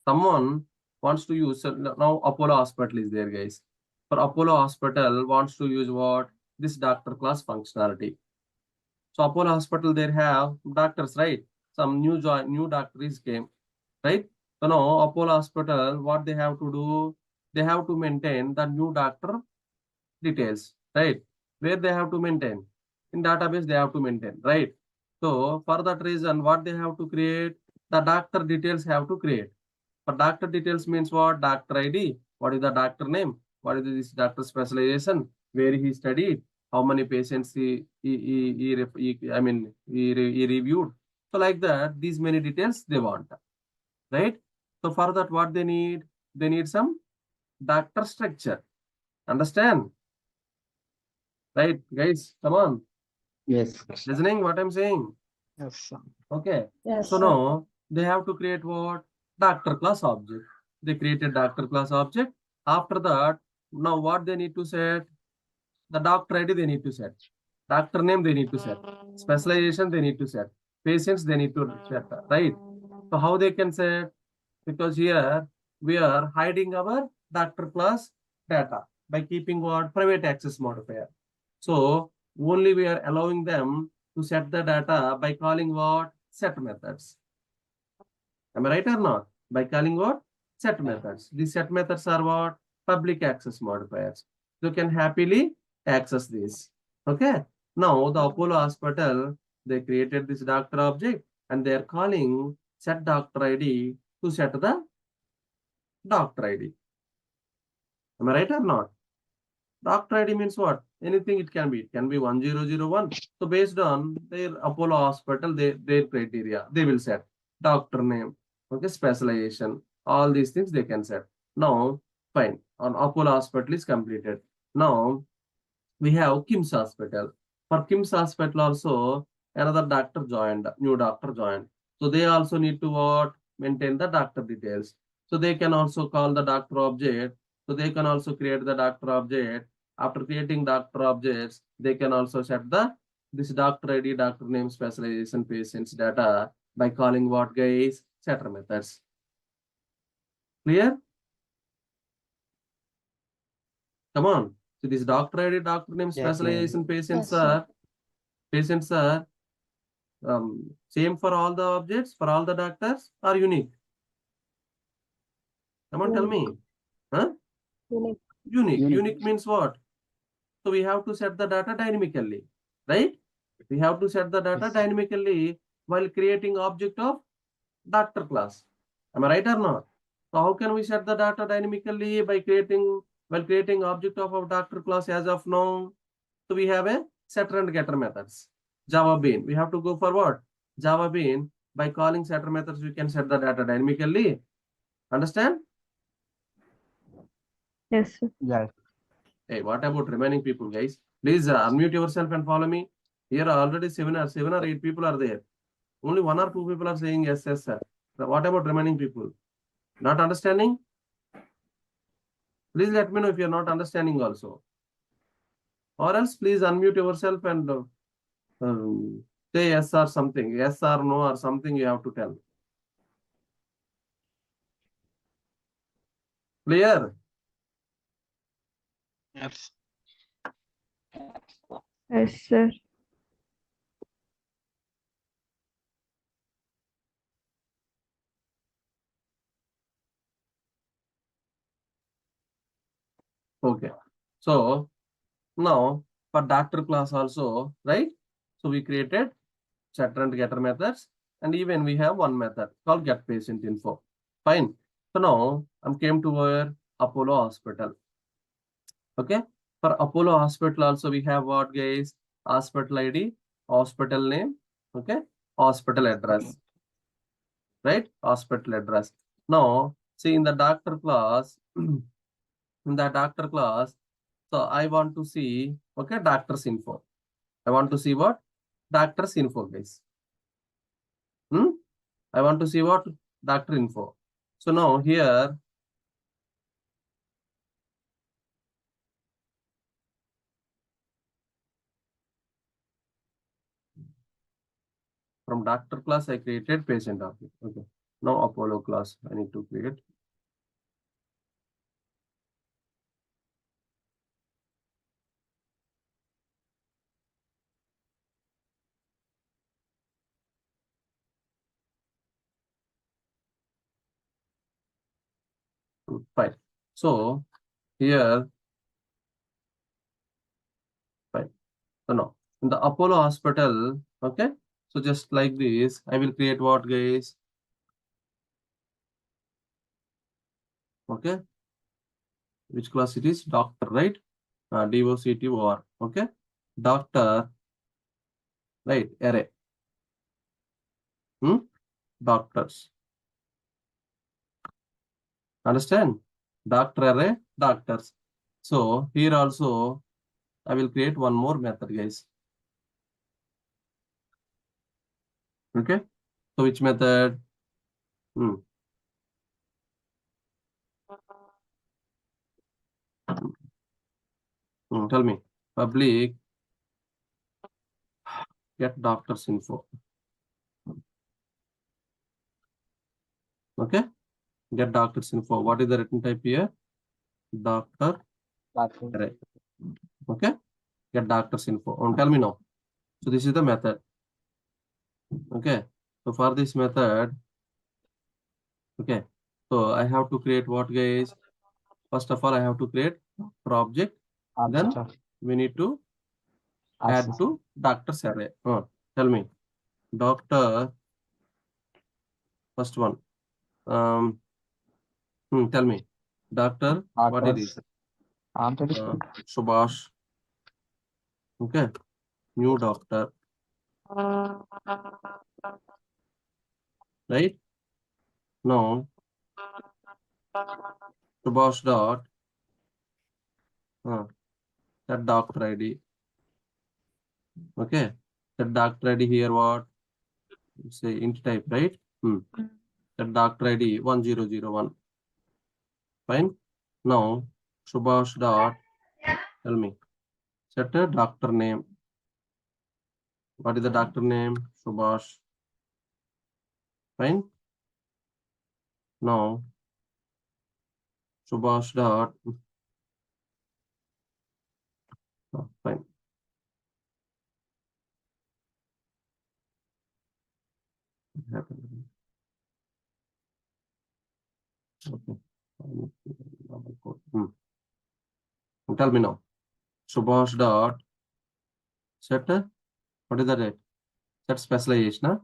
Someone wants to use, now Apollo Hospital is there, guys. For Apollo Hospital wants to use what? This doctor class functionality. So Apollo Hospital, they have doctors, right? Some new doctors came, right? So now Apollo Hospital, what they have to do? They have to maintain the new doctor details, right? Where they have to maintain? In database they have to maintain, right? So for that reason, what they have to create? The doctor details have to create. For doctor details means what? Doctor ID. What is the doctor name? What is this doctor specialization? Where he studied? How many patients he reviewed? So like that, these many details they want, right? So for that, what they need? They need some doctor structure. Understand? Right, guys? Come on. Yes. Listening what I'm saying? Yes, sir. Okay. Yes, So sir. now they have to create what? Doctor class object. They created doctor class object. After that, now what they need to set? The doctor ID they need to set. Doctor name they need to set. Specialization they need to set. Patients they need to set. Right? So how they can set? Because here we are hiding our doctor class data by keeping what? Private access modifier. So only we are allowing them to set the data by calling what? Set methods. Am I right or not? By calling what? Set methods. These set methods are what? Public access modifiers. You can happily access these. Okay. Now the Apollo Hospital, they created this doctor object and they are calling set doctor ID to set the doctor ID. Am I right or not? Doctor ID means what? Anything it can be. It can be 1001. So based on their Apollo Hospital, their criteria, they will set doctor name, okay, specialization, all these things they can set. Now, fine. On Apollo Hospital is completed. Now we have Kim's Hospital. For Kim's Hospital also, another doctor joined, new doctor joined. So they also need to what? Maintain the doctor details. So they can also call the doctor object. So they can also create the doctor object. After creating doctor objects, they can also set the this doctor ID, doctor name, specialization, patients data by calling what guys? Setter methods. Clear? Come on. So this doctor ID, doctor name, Yeah, clear. specialization, Yes, sir. patients are same for all the objects, for all the doctors, or unique? Come on, tell Unique. me. Huh? Unique. Unique. Unique. Unique means what? So we have to set the data dynamically, right? We have to set the data Yes. dynamically while creating object of doctor class. Am I right or not? So how can we set the data dynamically by creating while creating object of our doctor class as of now? So we have a setter and getter methods. Java bean. We have to go for what? Java bean. By calling setter methods, we can set the data dynamically. Understand? Yes, sir. Yeah. Hey, what about remaining people, guys? Please unmute yourself and follow me. Here already seven or eight people are there. Only one or two people are saying yes, yes, sir. So what about remaining people? Not understanding? Please let me know if you are not understanding also. Or else please unmute yourself and say yes or something. Yes or no or something you have to tell. Clear? Yes. Yes, sir. Okay. So now for doctor class also, right? So we created setter and getter methods, and even we have one method called get patient info. Fine. So now I'm came to our Apollo Hospital. Okay. For Apollo Hospital also we have what guys? Hospital ID, hospital name, okay, hospital address, right? Hospital address. Now see in the doctor class, in the doctor class, so I want to see, okay, doctor's info. I want to see what? Doctor's info, guys. I want to see what? Doctor info. So now here, from doctor class, I created patient object. Okay. Now Apollo class, I need to create. Fine. So here, fine. So now in the Apollo hospital, okay. So just like this, I will create what, guys? Okay. Which class it is? Doctor, right? DOCTOR. Okay. Doctor, right? Array. Doctors. Understand? Doctor array, doctors. So here also I will create one more method, guys. Okay. So which method? Tell me. Public get doctors info. Okay. Get doctors info. What is the written type here? Doctor array. Okay. Get doctors info. Tell me now. So this is the method. Okay. So for this method, okay. So I have to create what, guys? First of all, I have to create object. Then we need to add to doctors array. Tell me. Doctor. First one. Tell me. Doctor. What it is? Subhash. Okay. New doctor. Right? Now, Subhash dot. That doctor ID. Okay. That doctor ID here what? Say int type, right? That doctor ID 1001. Fine. Now, Subhash dot. Tell me. Set a doctor name. What is the doctor name? Subhash. Fine. Now, Subhash dot. Fine. Okay. Tell me now. Subhash dot set. What is the date? Set specialization.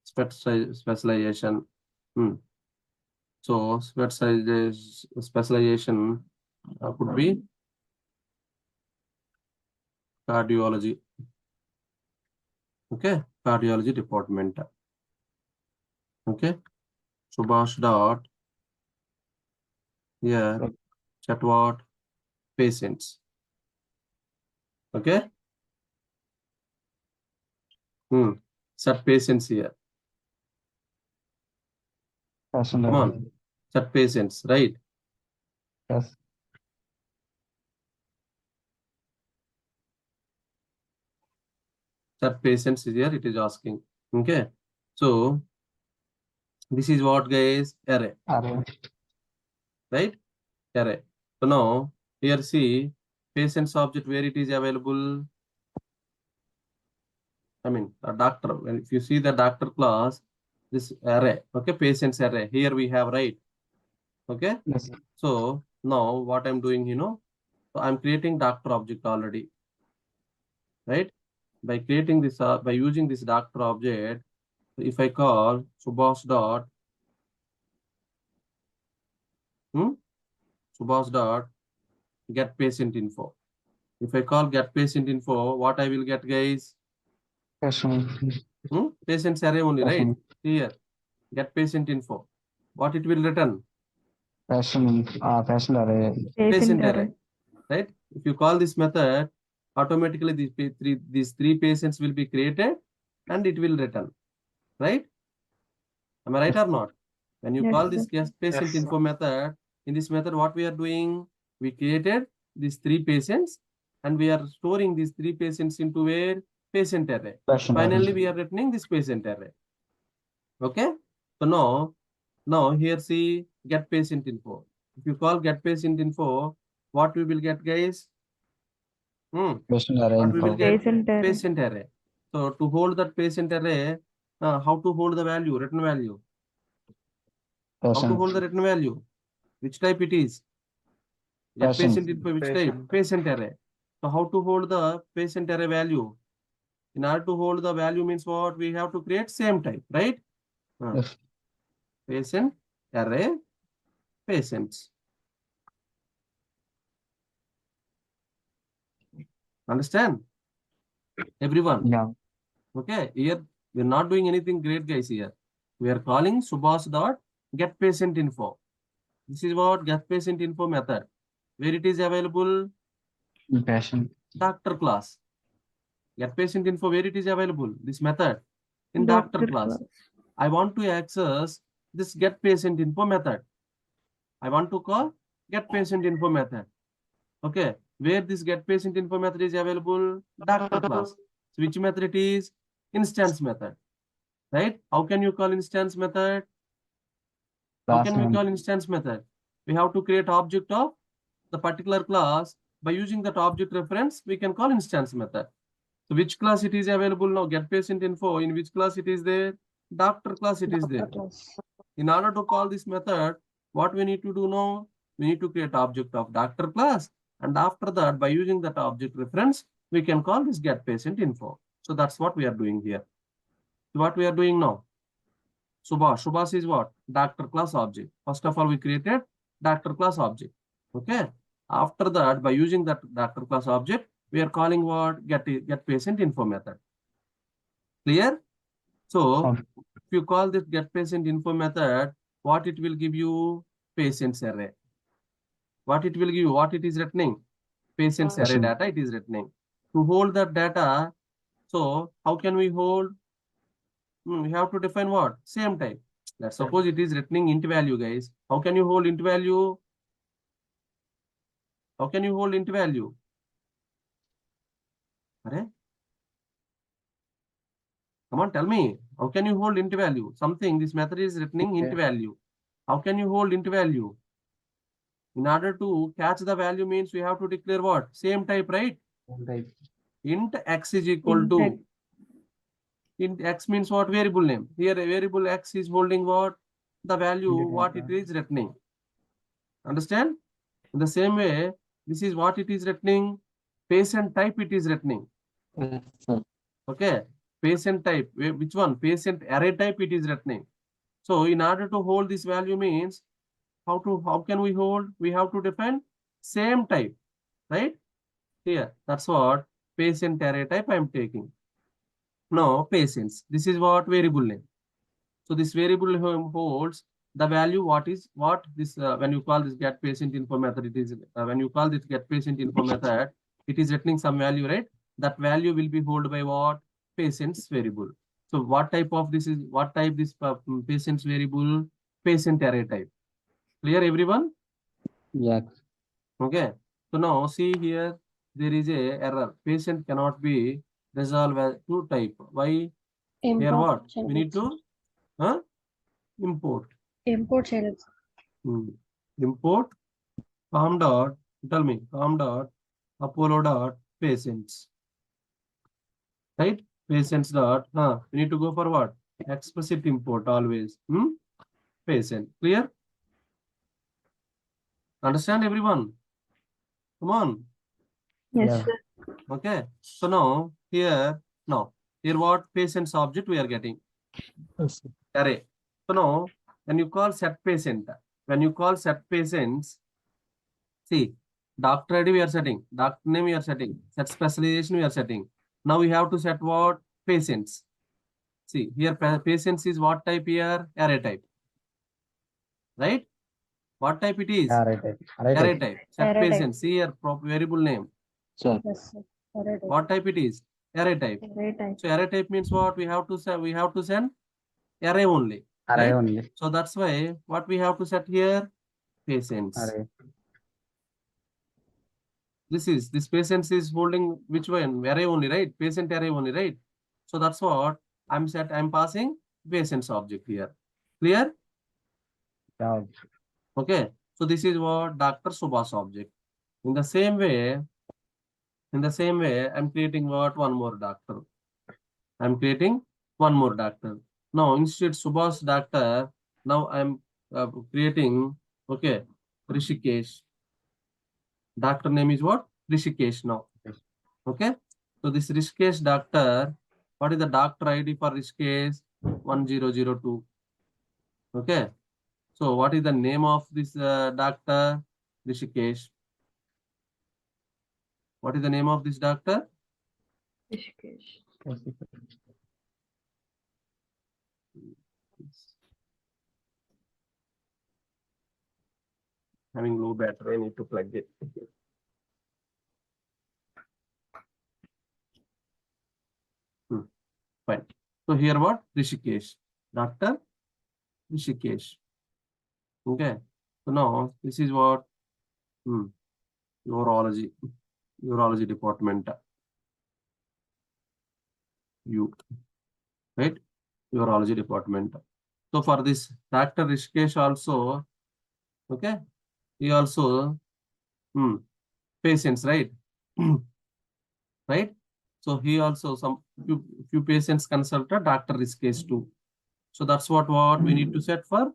Specialization. So specialization could be cardiology. Okay, cardiology department. Okay, Subhash dot. Yeah, set what? Patients. Okay. Set patients here. Come on. Set patients, right? Yes. Set patients is here. It is asking. Okay. So this is what, guys? Array. Right? Array. So now here see patients object where it is available. I mean a doctor. When if you see the doctor class, this array. Okay, patients array. Here we have, right? Okay. Yes. So now what I'm doing, so I'm creating doctor object already. Right? By creating this, by using this doctor object, if I call Subhash dot, Subhash dot get patient info. If I call get patient info, what I will get, guys? Patients array only, right? Here, get patient info. What it will return? Patient array. Patient array. Right? If you call this method, automatically these three patients will be created and it will return. Right? Am I right or not? When you call this guest patient info method, in this method, what we are doing? We created these three patients and we are storing these three patients into where? Patient array. Finally, we are returning this patient array. Okay? So now here see get patient info. If you call get patient info, what we will get, guys? Patient array. What we will get? Patient array. Patient array. So to hold that patient array, how to hold the value, written value? How to hold the written value? Which type it is? Get Patient. patient info, which type? Patient array. So how to hold the patient array value? In order to hold the value means what? We have to create same type, right? Yes. Patient array patients. Understand? Everyone. Yeah. Okay. Here we're not doing anything great, guys. Here we are calling Subhas dot get patient info. This is what get patient info method. Where it is available? Patient. Doctor class. Get patient info where it is available. This method in doctor class. I want to access this get patient info method. I want to call get patient info method. Okay, where this get patient info method is available? Doctor class. So which method it is? Instance method. Right? How can you call instance method? How can we call instance method? We have to create object of the particular class. By using that object reference, we can call instance method. So which class it is available now? Get patient info. In which class it is there? Doctor class it is there. In order to call this method, what we need to do now? We need to create object of doctor class. And after that, by using that object reference, we can call this get patient info. So that's what we are doing here. So what we are doing now? Subhas is what? Doctor class object. First of all, we created doctor class object. Okay. After that, by using that doctor class object, we are calling what? Get patient info method. Clear? So if you call this get patient info method, what it will give you? Patients array. What it will give you? What it is returning? Patients array data it is returning. To hold that data, so how can we hold? We have to define what? Same type. Let's suppose it is returning int value, guys. How can you hold int value? How can you hold int value? Array? Come on, tell me. How can you hold int value? Something, this method is returning int value. How can you hold int value? In order to catch the value means we have to declare what? Same type, right? Int x is equal to. Int x means what? Variable name. Here a variable x is holding what? The value, what it is returning. Understand? In the same way, this is what it is returning. Patient type it is returning. Okay. Patient type. Which one? Patient array type it is returning. So in order to hold this value means how can we hold? We have to define same type, right? Here, that's what patient array type I am taking. Now, patients. This is what variable name. So this variable holds the value. What this when you call this get patient info method, it is when you call this get patient info method, it is returning some value, right? That value will be held by what? Patients variable. So what type of this is? What type this patients variable? Patient array type. Clear, everyone? Yes. Okay. So now see here, there is a error. Patient cannot be resolved as to type. Why? Here what? We need to import. Import channels. Import com dot, tell me, com dot apollo dot patients. Right? Patients dot, we need to go for what? Explicit import always. Patient. Clear? Understand, everyone? Come on. Yes, sir. Okay. So now here what? Patients object we are getting. Array. So now when you call set patient, see, doctor ID we are setting, doctor name we are setting, set specialization we are setting. Now we have to set what? Patients. See, here patients is what type here? Array type. Right? What type it is? Array type. Array type. Set Array type. patients. See here, variable name. Sure. Yes, sir. Array type. What type it is? Array type. Array type. So array type means what? We have to send array only. Array Right? only. So that's why what we have to set here? Patients. Array. This patients is holding which one? Array only, right? Patient array only, right? So that's what I'm passing patients object here. Clear? Yeah. Okay. So this is what Dr. Subhas object. In the same way, I'm creating what? One more doctor. I'm creating one more doctor. Now instead Subhas doctor, now I'm creating, okay, Rishikesh. Doctor name is what? Rishikesh now. Okay. So this Rishikesh doctor, what is the doctor ID for Rishikesh? 1002. Okay. So what is the name of this doctor? Rishikesh. What is the name of this doctor? Rishikesh. Having low battery, I need to plug it. Fine. So here what? Rishikesh. Doctor Rishikesh. Okay. So now this is what? Urology. Urology department. Right? Urology department. So for this Dr. Rishikesh also, okay, he also patients, right? Right? So he also some few patients consulted Dr. Rishikesh too. So that's what we need to set for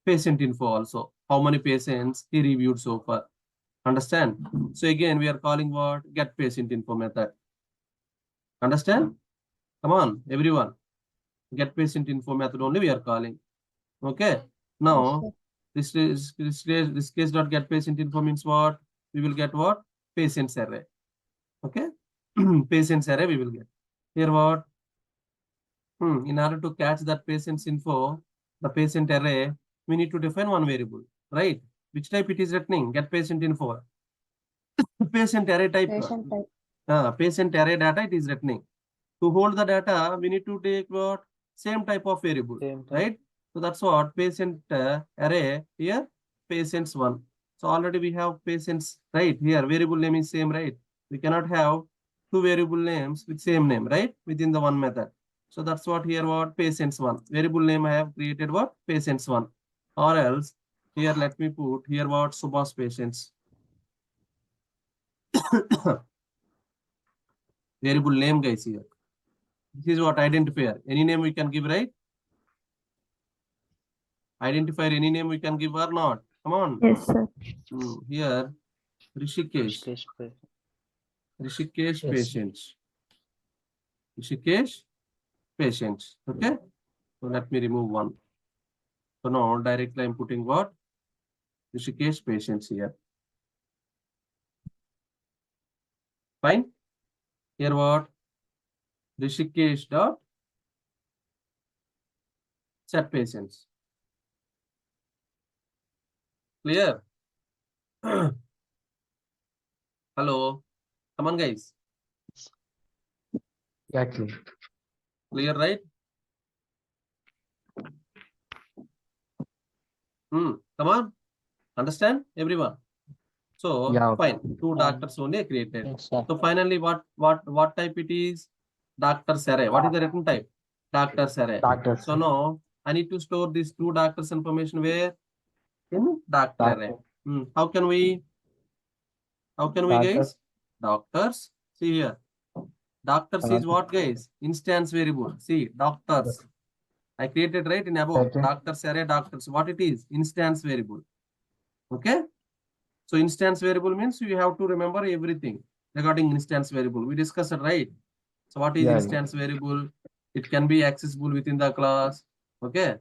patient info also. How many patients he reviewed so far. Understand? So again, we are calling what? Get patient info method. Understand? Come on, everyone. Get patient info method only we are calling. Okay. Now, this case dot get patient info means what? We will get what? Patients array. Okay. Patients array we will get. Here what? In order to catch that patient's info, the patient array, we need to define one variable, right? Which type it is returning? Get patient info. Patient array type. Patient type. Patient array data it is returning. To hold the data, we need to take what? Same type of variable, right? So that's what patient array here, patients one. So already we have patients, right? Here variable name is same, right? We cannot have two variable names with same name, right? Within the one method. So that's what here what patients one. Variable name I have created what? Patients one. Or else here let me put here what? Subhas patients. Variable name guys here. This is what identifier. Any name we can give, right? Identifier, any name we can give or not? Come on. Yes, sir. Here, Rishikesh. Rishikesh patients. Rishikesh patients. Okay. So let me remove one. So now directly I'm putting what? Rishikesh patients here. Fine. Here what? Rishikesh dot set patients. Clear? Hello. Come on, guys. Exactly. Clear, right? Come on. Understand, everyone? So Yeah. fine. Two doctors only created. Yes, sir. So finally, what type it is? Doctors array. What is the written type? Doctors array. Doctors. So now I need to store these two doctors information where? In doctor array. How can we guys? Doctors. See here. Doctors is what guys? Instance variable. See, doctors. I created right in above. Okay. Doctors array doctors. What it is? Instance variable. Okay. So instance variable means you have to remember everything regarding instance variable. We discussed it, right? So what is instance variable? It can be accessible within the class. Okay.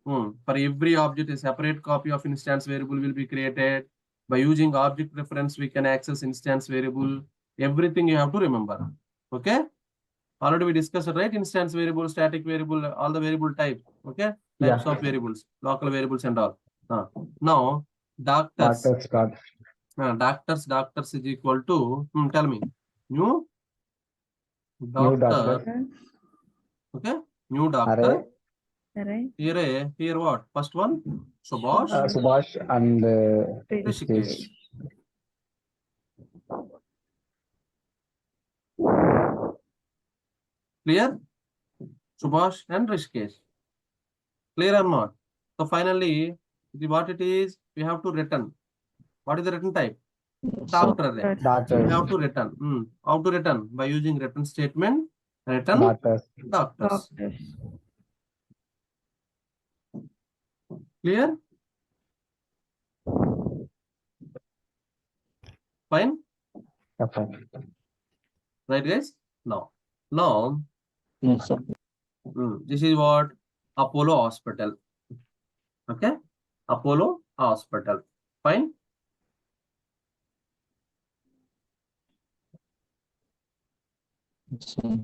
For every object, a separate copy of instance variable will be created. By using object reference, we can access instance variable. Everything you have to remember. Okay. Already we discussed it, right? Instance variable, static variable, all the variable types. Okay. Types of variables, local variables and all. Now, doctors. Doctors is equal to, tell me, new doctor. Okay. New doctor. Array. Here what? First one, Subhash. Subhash and Rishikesh. Clear? Subhash and Rishikesh. Clear or not? So finally, what it is, we have to return. What is the return type? Doctor array. We have to return. How to return? By using return statement. Return doctors. Clear? Fine, Okay. right, guys? Now, Yes, sir. this is what Apollo Hospital. Okay, Apollo Hospital. Fine. Yes, sir.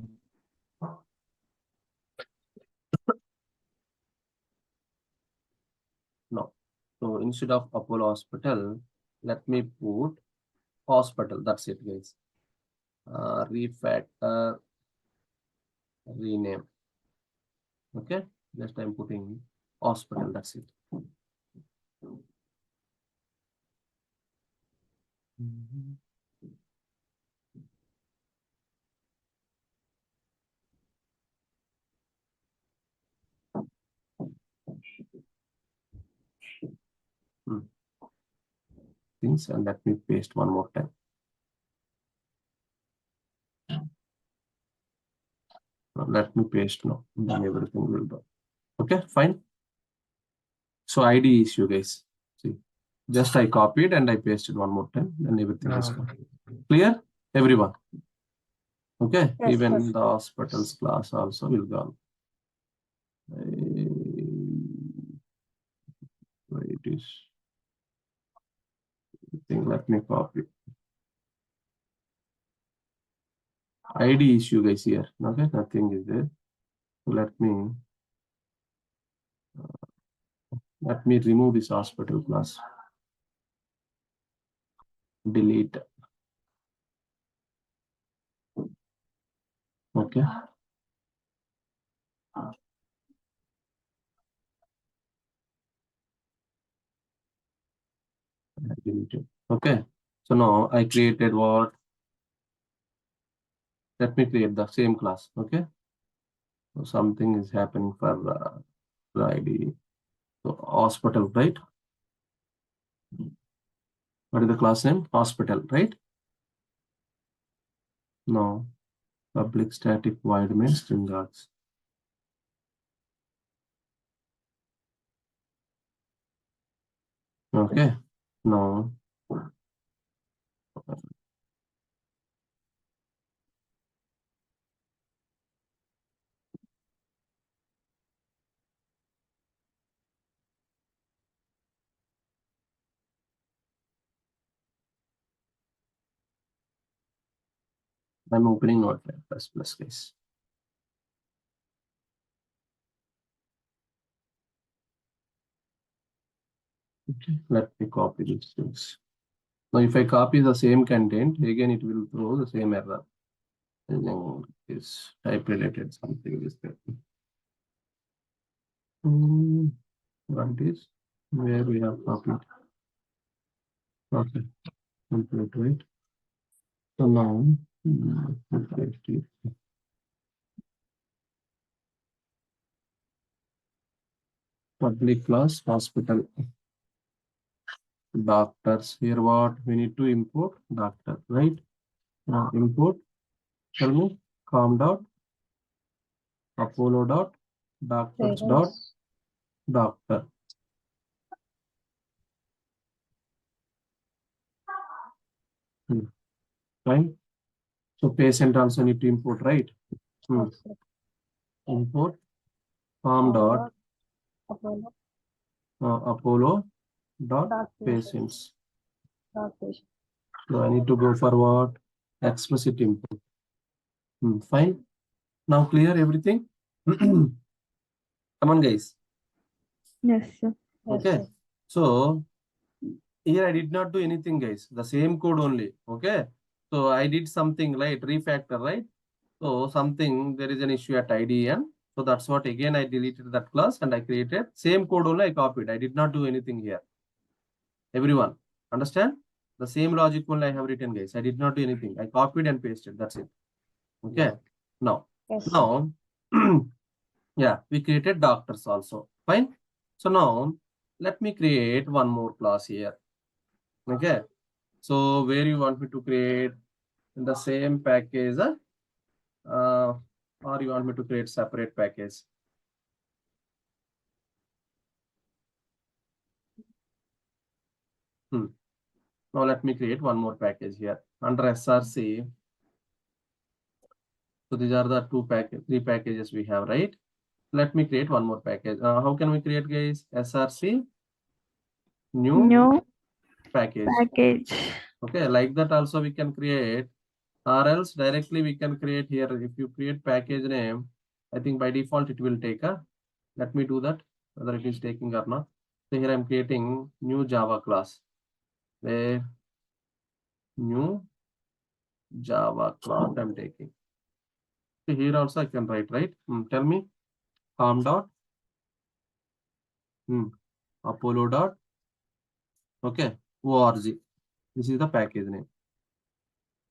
No. So instead of Apollo Hospital, let me put hospital. That's it, guys. Refactor, rename. Okay, just I'm putting hospital. That's it. Things, and let me paste one more time. Let me paste now, then everything will go. Okay, fine. So ID issue, guys. See, just I copied and I pasted one more time, then everything is gone. Clear, everyone? Okay, Yes, even sir. the hospitals class also will go. Where it is? Let me copy. ID issue, guys, here. Okay, nothing is there. Let me remove this hospital class. Delete. Okay. Deleted. Okay. So now I created what? Let me create the same class. Okay. So something is happening for the ID. So hospital, right? What is the class name? Hospital, right? No. Public static void main string args. Okay. No. I'm opening Notepad++, guys. Okay. Let me copy these things. Now, if I copy the same content, again, it will throw the same error. And then this type related something is there. What is where we have copied? Okay, complete, right? So now, public class hospital doctors. Here, what we need to import doctor, right? Now import. Tell me, com dot Apollo dot doctors dot Yes. doctor. Right. So patient also need to import, right? Yes, sir. Import com dot Apollo. Apollo dot Dot patients. Dot patient. So I need to go for what? Explicit import. Fine. Now clear everything? Come on, guys. Yes, sir. Yes, Okay. sir. So here I did not do anything, guys. The same code only. Okay. So I did something like refactor, right? So something, there is an issue at IDN. So that's what, again, I deleted that class and I created same code only I copied. I did not do anything here. Everyone understand? The same logic only I have written, guys. I did not do anything. I copied and pasted. That's it. Okay. Now, Yes, sir. now, yeah, we created doctors also. Fine. So now let me create one more class here. Okay. So where you want me to create in the same package, or you want me to create separate package? Now let me create one more package here under SRC. So these are the three packages we have, right? Let me create one more package. How can we create, guys? SRC new package. Okay, like that also we can create, or else directly we can create here. If you create package name, I think by default it will take a. Let me do that, whether it is taking or not. So here I'm creating new Java class. Where new Java class I'm taking. So here also I can write, right? Tell me, com dot Apollo dot, okay, org. This is the package name.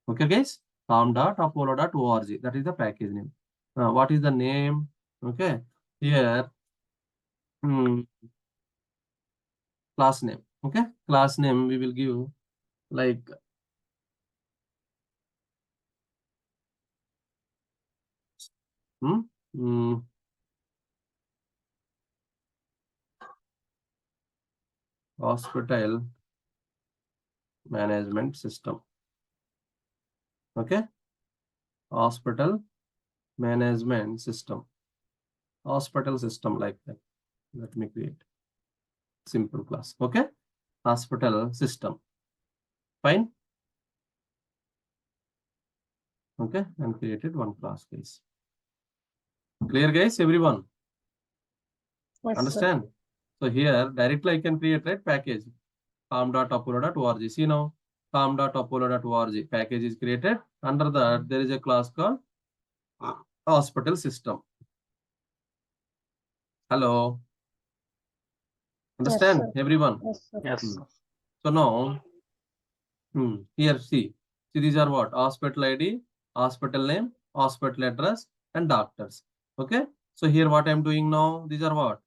Okay, guys, com dot Apollo dot org. That is the package name. What is the name? Okay, here class name. Okay, class name we will give like hospital management system. Okay, hospital management system. Hospital system like that. Let me create simple class. Okay, hospital system. Fine. Okay, and created one class, guys. Clear, guys? Everyone Yes, understand? sir. So here directly I can create, right, package com.apollo.org. See now, com.apollo.org package is created. Under that there is a class called hospital system. Hello, understand? Yes, Everyone? Yes, sir. Yes. So now here see these are what? Hospital ID, hospital name, hospital address, and doctors. Okay, so here what I'm doing now, these are what?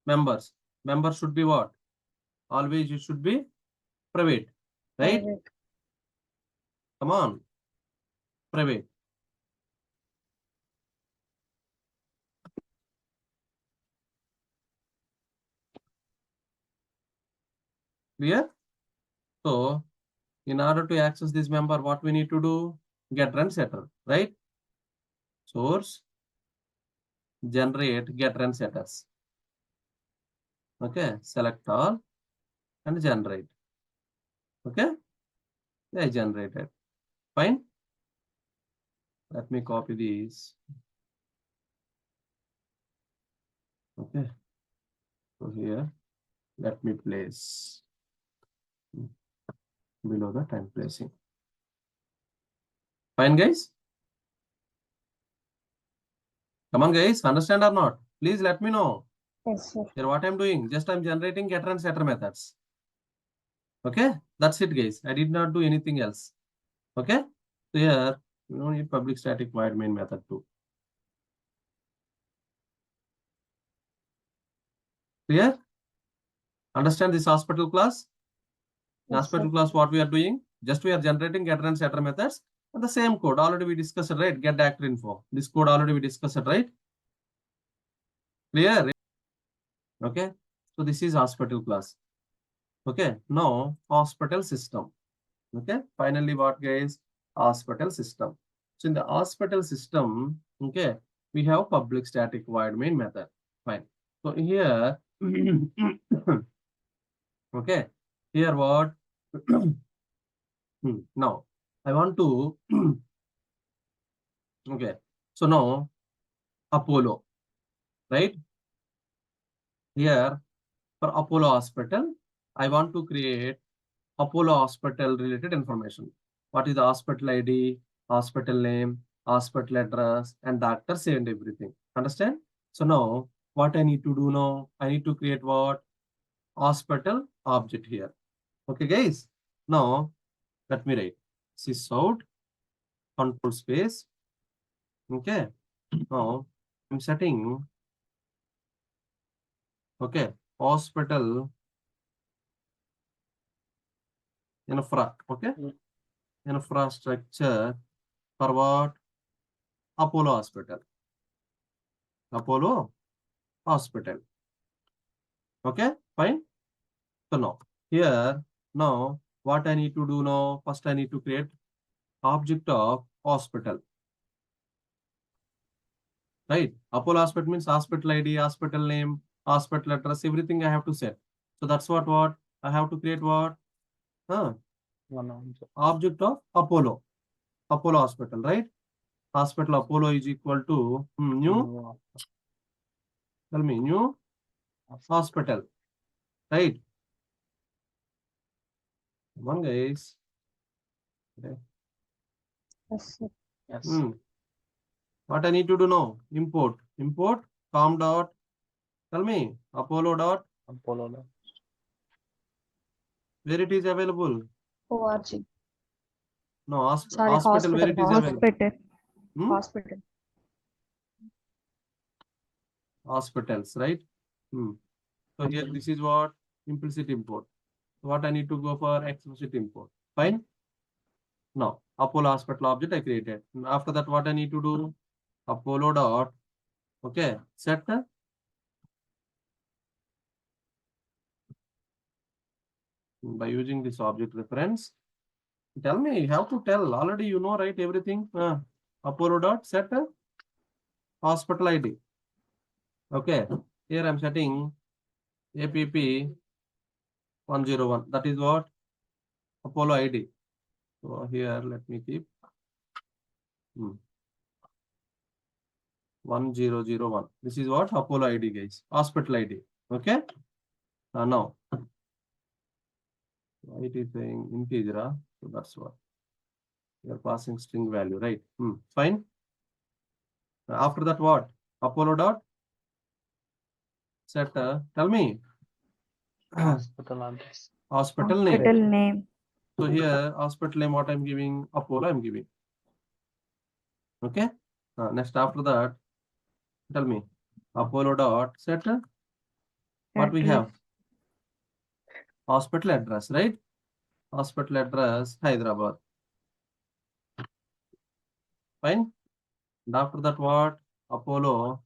Members. Members should be what? Always it should be private, right? Private. Come on, private. Clear? So in order to access this member, what we need to do? Get run setter, right? Source, generate, get run setters. Okay, select all and generate. Okay, I generated. Fine. Let me copy these. Okay, so here, let me place below that I'm placing. Fine, guys. Come on, guys, understand or not? Please let me know. Yes, sir. Here, what I'm doing, just I'm generating getter and setter methods. Okay, that's it, guys. I did not do anything else. Okay, so here you don't need public static void main method too. Clear? Understand this hospital class? Yes, Hospital sir. class, what we are doing? Just we are generating getter and setter methods. And the same code already we discussed, right? Get actor info. This code already we discussed, right? Clear? Okay. So this is hospital class. Okay. Now hospital system. Okay. Finally, what, guys? Hospital system. So in the hospital system, okay, we have public static void main method. Fine. So here, okay, here what? Now I want to okay. So now Apollo, right? Here for Apollo Hospital, I want to create Apollo Hospital related information. What is the hospital ID, hospital name, hospital address, and doctor say and everything. Understand? So now what I need to do now? I need to create what? Hospital object here. Okay, guys. Now let me write sysout control space. Okay. Now I'm setting okay hospital okay infrastructure for what? Apollo Hospital. Apollo Hospital. Okay, fine. So now here now what I need to do now? First, I need to create object of hospital. Right? Apollo hospital means hospital ID, hospital name, hospital address, everything I have to set. So that's what I have to create what? Object of Apollo. Apollo hospital, right? Hospital Apollo is equal to new. Tell me, new hospital. Right? Come on, guys. Okay. Yes, sir. Yes. What I need to do now? Import com dot. Tell me, Apollo dot. Apollo. Where it is available? ORG. No, Sorry, hospital. Where it is available? Hospital. Hospitals, right? So here this is what implicit import. What I need to go for explicit import. Fine. Now Apollo hospital object I created. After that, what I need to do? Apollo dot. Okay, set by using this object reference. Tell me, you have to tell. Already you know, right? Everything. Apollo dot set hospital ID. Okay. Here I'm setting APP 101. That is what? Apollo ID. So here let me keep 1001. This is what? Apollo ID, guys. Hospital ID. Okay. Now it is saying integer. So that's what we are passing string value, right? Fine. After that, what? Apollo dot set. Tell me. Hospital address. Hospital name. So here hospital name, what I'm giving? Apollo I'm giving. Okay. Next after that, tell me Apollo dot set. What we have? Hospital address, right? Hospital address Hyderabad. Fine. And after that, what? Apollo.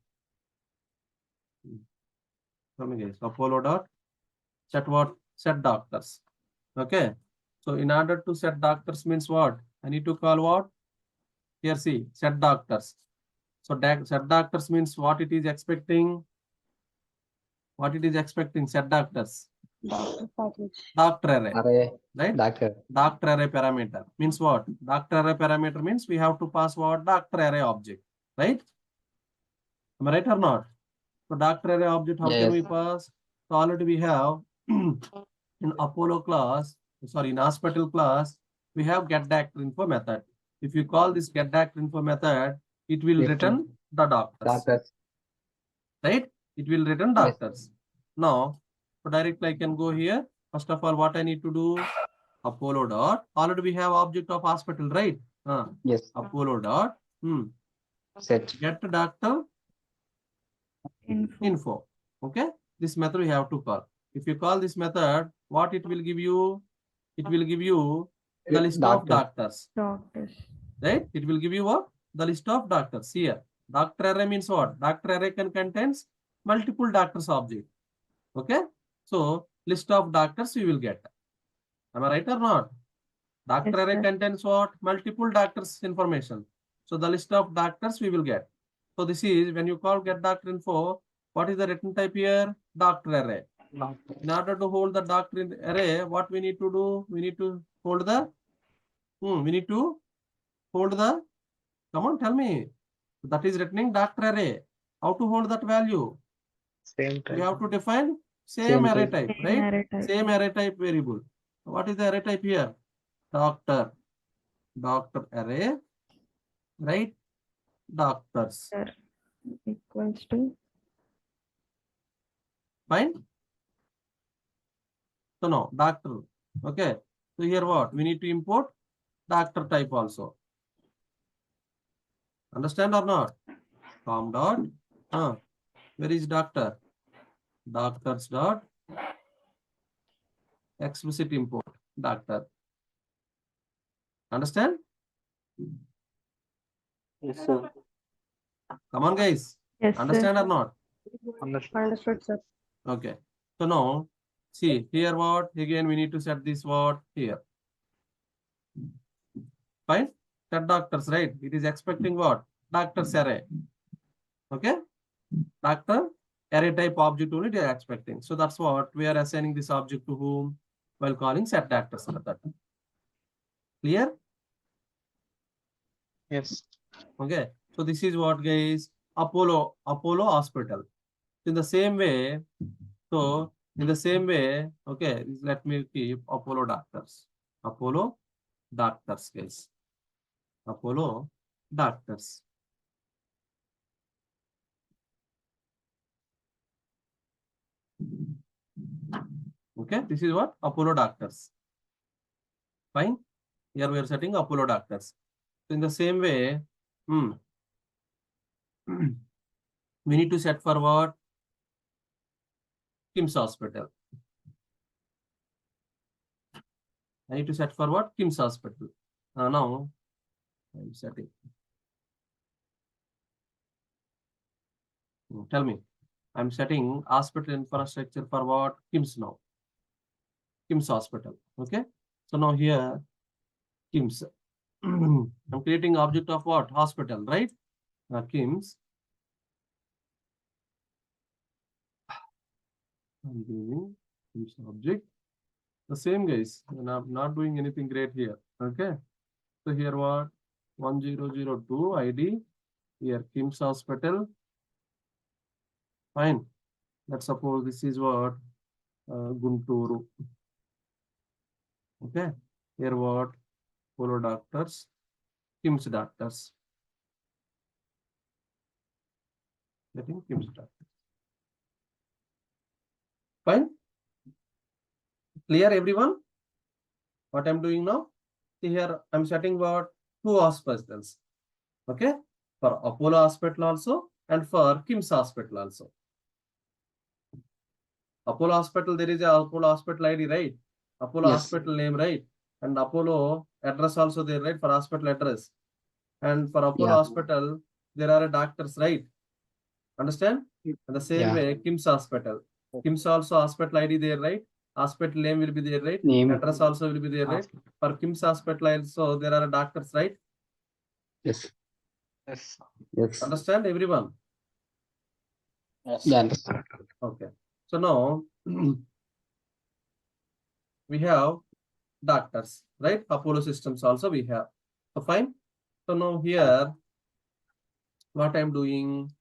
Tell me guys. Apollo dot set what? Set doctors. Okay. So in order to set doctors means what? I need to call what? Here see set doctors. So set doctors means what it is expecting? What it is expecting? Set doctors. Doctor package. Doctor array. Array. Right? Doctor. Doctor array parameter means what? Doctor array parameter means we have to pass what? Doctor array object. Right? Am I right or not? So doctor array object, how can we pass? So already we have in Apollo class, sorry, in hospital class, we have getDoctorInfo method. If you call this getDoctorInfo method, it will return the doctors. Right? It will return doctors. Now, so directly I can go here. First of all, what I need to do? Apollo dot. Already we have object of hospital, right? Yes. Apollo dot. Set. Get doctor info. Okay. This method we have to call. If you call this method, what it will give you? It will give you the list of doctors. Right? It will give you what? The list of doctors here. Doctor array means what? Doctor array can contains multiple doctors object. Okay. So list of doctors you will get. Am I right or not? Doctor array contains what? Multiple doctors information. So the list of doctors we will get. So this is when you call getDoctorInfo, what is the return type here? Doctor array. In order to hold the doctor array, what we need to do? We need to hold the, come on, tell me. That is returning doctor array. How to hold that value? Same type. We have to define same array type, right? Same array type variable. What is the array type here? Doctor array, right? Doctors. Equals to. Fine. So now doctor. Okay. So here what? We need to import doctor type also. Understand or not? Com dot. Where is doctor? Doctors dot explicit import doctor. Understand? Yes, sir. Come on, guys. Understand or not? Understood, sir. Okay. So now, see here what? Again, we need to set this what? Here. Fine. Set doctors, right? It is expecting what? Doctors array. Okay. Doctor array type object only they are expecting. So that's what we are assigning this object to whom while calling set doctors method. Clear? Yes. Okay. So this is what, guys, Apollo Hospital. In the same way, okay, let me keep Apollo doctors, guys, Apollo doctors. Okay, this is what Apollo doctors. Fine. Here we are setting Apollo doctors. So in the same way, we need to set for what? Kim's Hospital. I need to set for what? Kim's Hospital. Now I'm setting. Tell me. I'm setting hospital infrastructure for what? Kim's now. Kim's Hospital. Okay. So now here, Kim's. I'm creating object of what? Hospital, right? Kim's. I'm giving Kim's object. The same, guys. And I'm not doing anything great here. Okay. So here what? 1002 ID. Here Kim's Hospital. Fine. Let's suppose this is what? Gunturu. Okay. Here what? Polo doctors. Kim's doctors. Getting Kim's doctors. Fine. Clear, everyone? What I'm doing now? See here, I'm setting what? Two hospitals. Okay. For Apollo Hospital also and for Kim's Hospital also. Apollo Hospital, there is a Apollo Hospital ID, right? Apollo Yes. Hospital name, right? And Apollo address also there, right? For hospital address. And for Apollo Yeah. Hospital, there are doctors, right? Understand? And the same Yeah. way, Kim's Hospital. Kim's also hospital ID there, right? Hospital name will be there, right? Name. Address also will be there, right? For Kim's Hospital also, there are doctors, right? Yes. Yes. Yes. Understand, everyone? Yes. Yeah. Understood. Okay. So now, we have doctors, right? Apollo systems also we have. So fine. So now here, what I'm doing,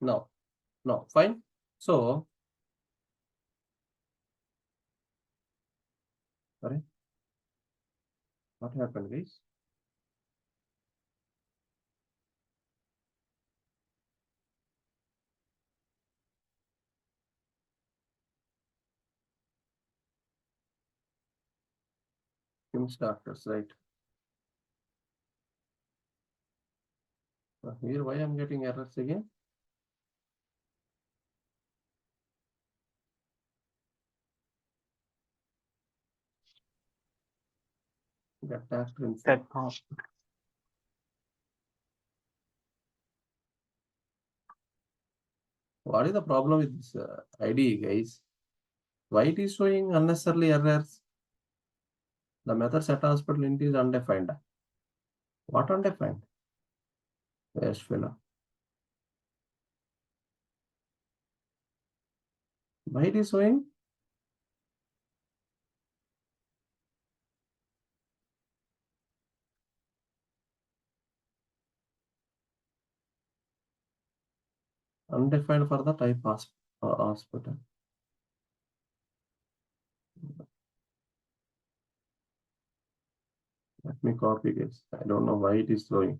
no, fine. So, sorry, what happened, guys? Kim's doctors, right? Here, why I'm getting errors again? Get task info. That What is the problem with this ID, guys? Why it is showing unnecessarily errors? The method set hospital int is undefined. What undefined? Yes, fellow. Why it is showing? Undefined for the type hospital. Let me copy this. I don't know why it is showing.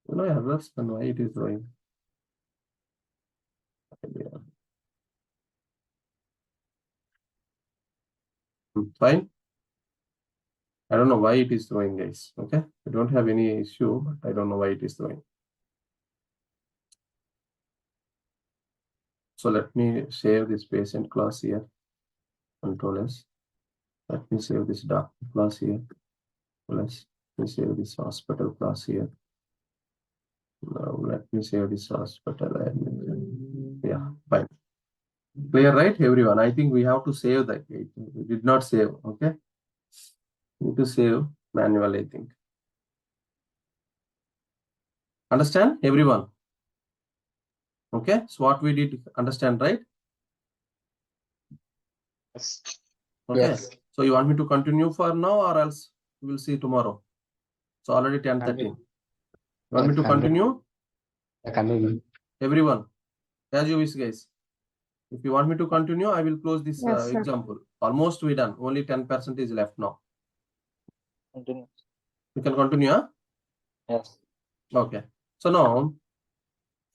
You know errors and why it is showing. Fine. I don't know why it is showing, guys. Okay. I don't have any issue, but I don't know why it is showing. So let me save this patient class here. Control S. Let me save this doctor class here. Let me save this hospital class here. Now let me save this hospital. Yeah, fine. Clear, right, everyone? I think we have to save that. We did not save. Okay. Need to save manual, I think. Understand, everyone? Okay. So what we did understand, right? Yes. Okay. Yes. So you want me to continue for now, or else we will see tomorrow? So already 10:13. You want me to continue? Continue. Everyone, as you wish, guys. If you want me to continue, I will close this Yes, sir. example. Almost we done. Only 10% is left now. Continue. You can continue, huh? Yes. Okay. So now,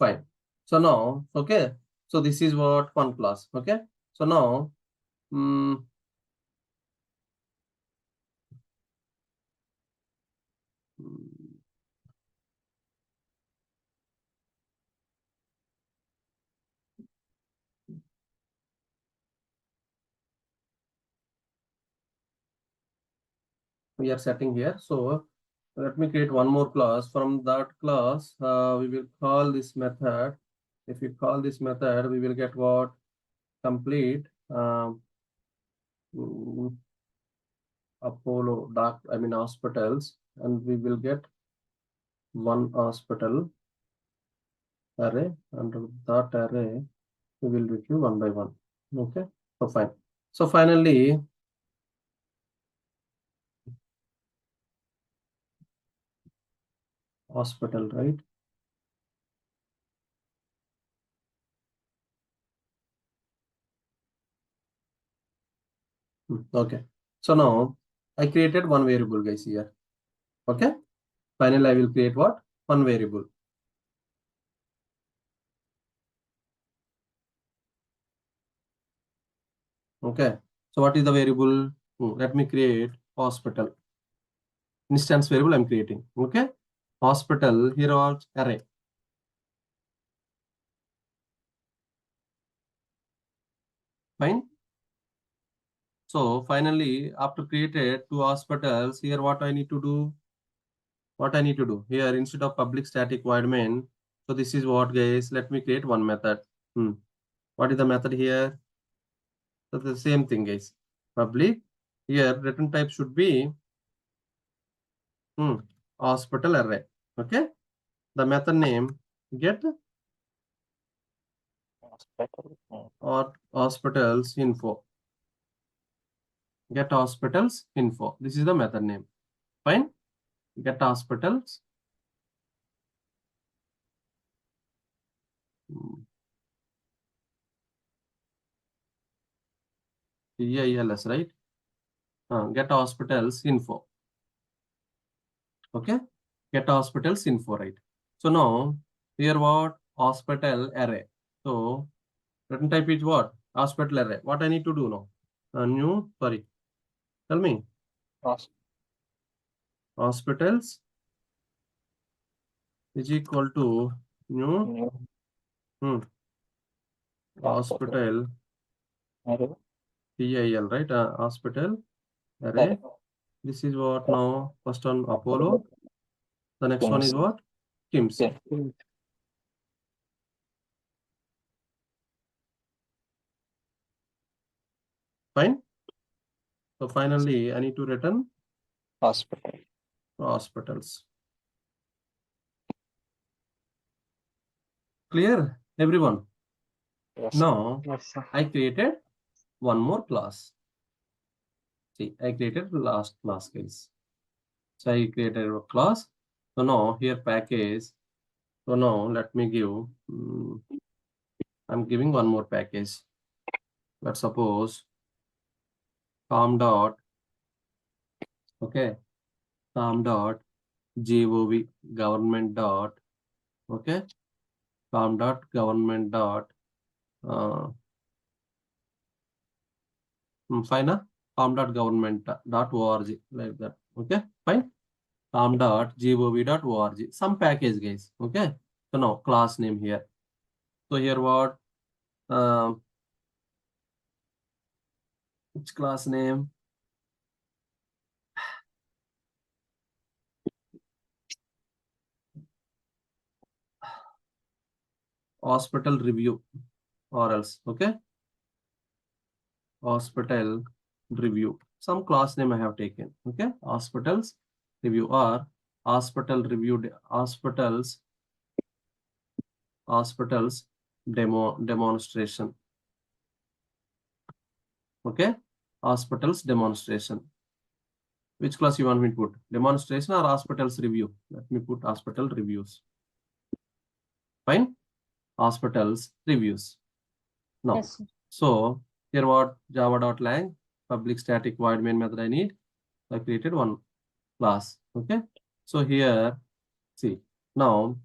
fine. So now, okay. So this is what one class. Okay. So now, we are setting here. So let me create one more class. From that class, we will call this method. If we call this method, we will get what? Complete Apollo hospitals, and we will get one hospital array. Under that array, we will retrieve one by one. Okay, so fine. So finally, hospital, right? Okay. So now I created one variable, guys, here. Okay. Finally, I will create what? One variable. Okay. So what is the variable? Let me create hospital. Instance variable I'm creating. Okay. Hospital, here are array. Fine. So finally, after created two hospitals, here what I need to do? What I need to do? Here, instead of public static void main, so this is what, guys, let me create one method. What is the method here? So the same thing, guys. Public. Here, return type should be hospital array. Okay. The method name get or hospitals info. Get hospitals info. This is the method name. Fine. Get hospitals. EILS, right? Get hospitals info. Okay. Get hospitals info, right? So now here what? Hospital array. So return type is what? Hospital array. What I need to do now? Tell me. Hospitals is equal to new hospital PIL, right? Hospital array. This is what now? First one Apollo. The next one is what? Kims. Yeah. Fine. So finally, I need to return Hospital. hospitals. Clear, everyone? Yes. Now, Yes, sir. I created one more class. See, I created the last class, guys. So I created a class. So now here package. So now let me give. I'm giving one more package. Let's suppose com dot. Okay, com dot gov government dot. Okay, com dot government dot. Fine. com.government.org like that. Okay, fine. com.gov.org. Some package, guys. Okay. So now class name here. So here what? Which class name? Hospital review or else, okay? Hospital review. Some class name I have taken, okay? Hospitals review or hospital review, hospitals demonstration, okay? Hospitals demonstration. Which class you want me to put? Demonstration or hospitals review? Let me put hospital reviews. Fine. Hospitals reviews. Now, Yes, sir. so here what java.lang public static void main method I need. I created one class. Okay. So here, see now,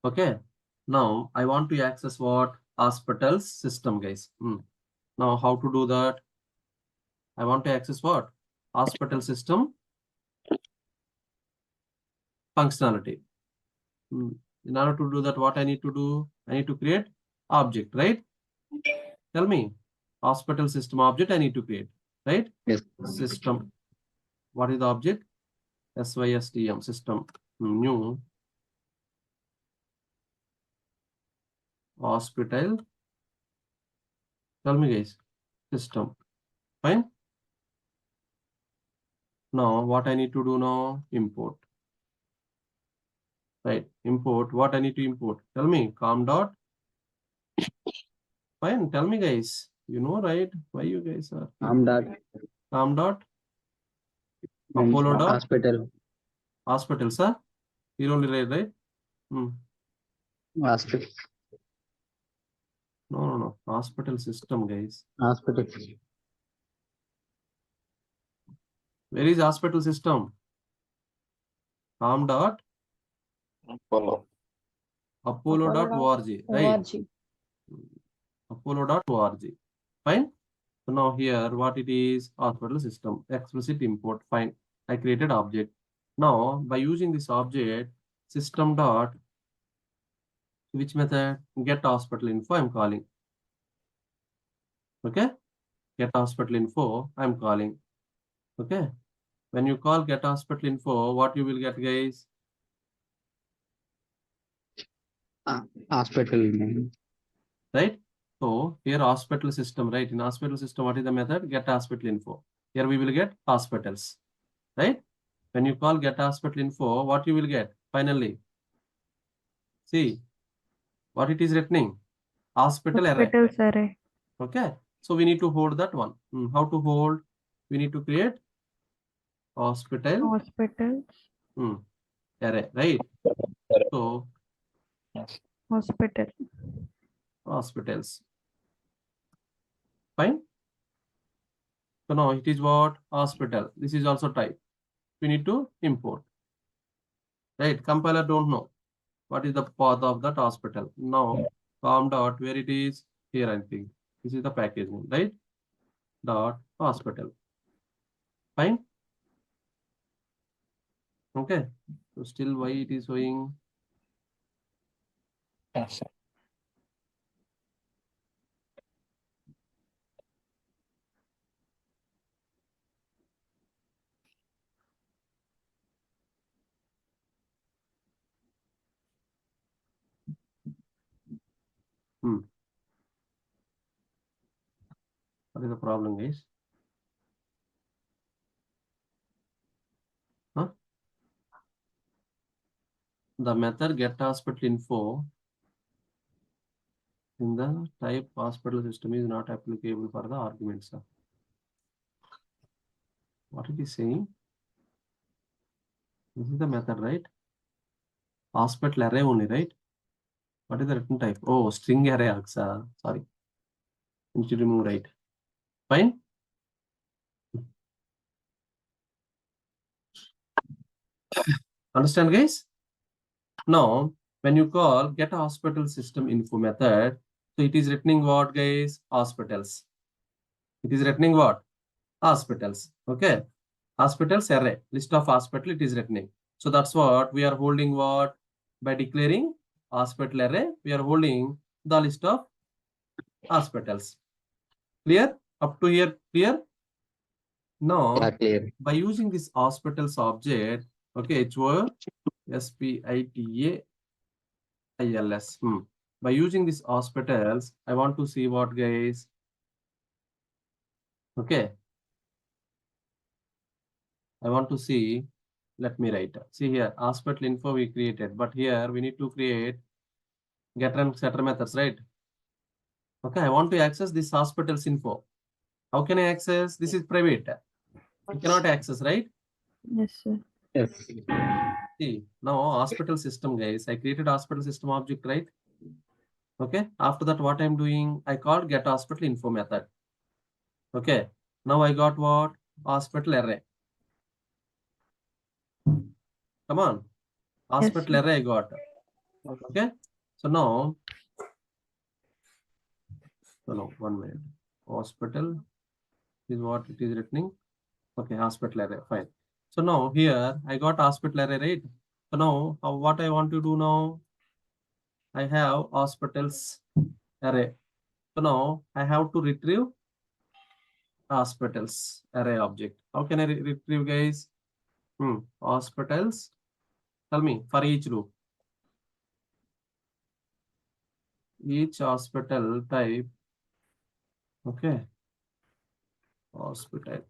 okay. Now I want to access what? Hospitals system, guys. Now how to do that? I want to access what? Hospital system functionality. In order to do that, what I need to do? I need to create object, right? Tell me, hospital system object I need to create, right? Yes. System. What is the object? SYSTM system. New hospital. Tell me, guys. System. Fine. Now, what I need to do now? Import. Right. Import. What I need to import? Tell me. Com dot. Fine. Tell me, guys. You know, right? Why you guys are? Dot. Com dot. Means Apollo dot. hospital. Hospital, sir. You only read, right? Hospital. No. Hospital system, guys. Hospital. Where is hospital system? Com dot. Follow. Apollo.org, right? ORG. Apollo.org. Fine. So now here, what it is? Hospital system. Explicit import. Fine. I created object. Now, by using this object, system dot, which method? Get hospital info, I'm calling. Okay. Get hospital info, I'm calling. Okay. When you call get hospital info, what you will get, guys? Hospital. Right? So here hospital system, right? In hospital system, what is the method? Get hospital info. Here we will get hospitals, right? When you call get hospital info, what you will get? Finally, see what it is returning. Hospital array. Hospitals array. Okay. So we need to hold that one. How to hold? We need to create hospital Hospitals. array, right? So Yes. Hospital. hospitals. Fine. So now it is what? Hospital. This is also type. We need to import. Right? Compiler don't know what is the path of that hospital. Now com dot where it is here, I think. This is the package name, right? Dot hospital. Fine. Okay. So still why it is showing? Yes, sir. What is the problem, guys? Huh? The method get hospital info in the type hospital system is not applicable for the arguments. What it is saying? This is the method, right? Hospital array only, right? What is the written type? Oh, string array, Aksa. Sorry. You should remove, right? Fine. Understand, guys? Now, when you call get hospital system info method, so it is returning what, guys? Hospitals. It is returning what? Hospitals. Okay. Hospitals array. List of hospital it is returning. So that's what we are holding what? By declaring hospital array, we are holding the list of hospitals. Clear? Up to here, clear? Now, Yeah, clear. by using this hospitals object, okay, HOSPITALS. By using this hospitals, I want to see what, guys? Okay. I want to see, let me write. See here, hospital info we created, but here we need to create getter and setter methods, right? Okay, I want to access this hospital's info. How can I access? This is private. You cannot access, right? Yes, sir. Yes. See, now hospital system, guys. I created hospital system object, right? Okay. After that, what I'm doing, I called get hospital info method. Okay. Now I got what? Hospital array. Come on. Hospital Yes, array I got. Okay. So now, no, 1 minute. Hospital is what it is written. Okay, hospital array, fine. So now here I got hospital array, right? So now what I want to do now, I have hospitals array. So now I have to retrieve hospitals array object. How can I retrieve, guys? Hospitals. Tell me for each loop. Each hospital type. Okay. Hospital.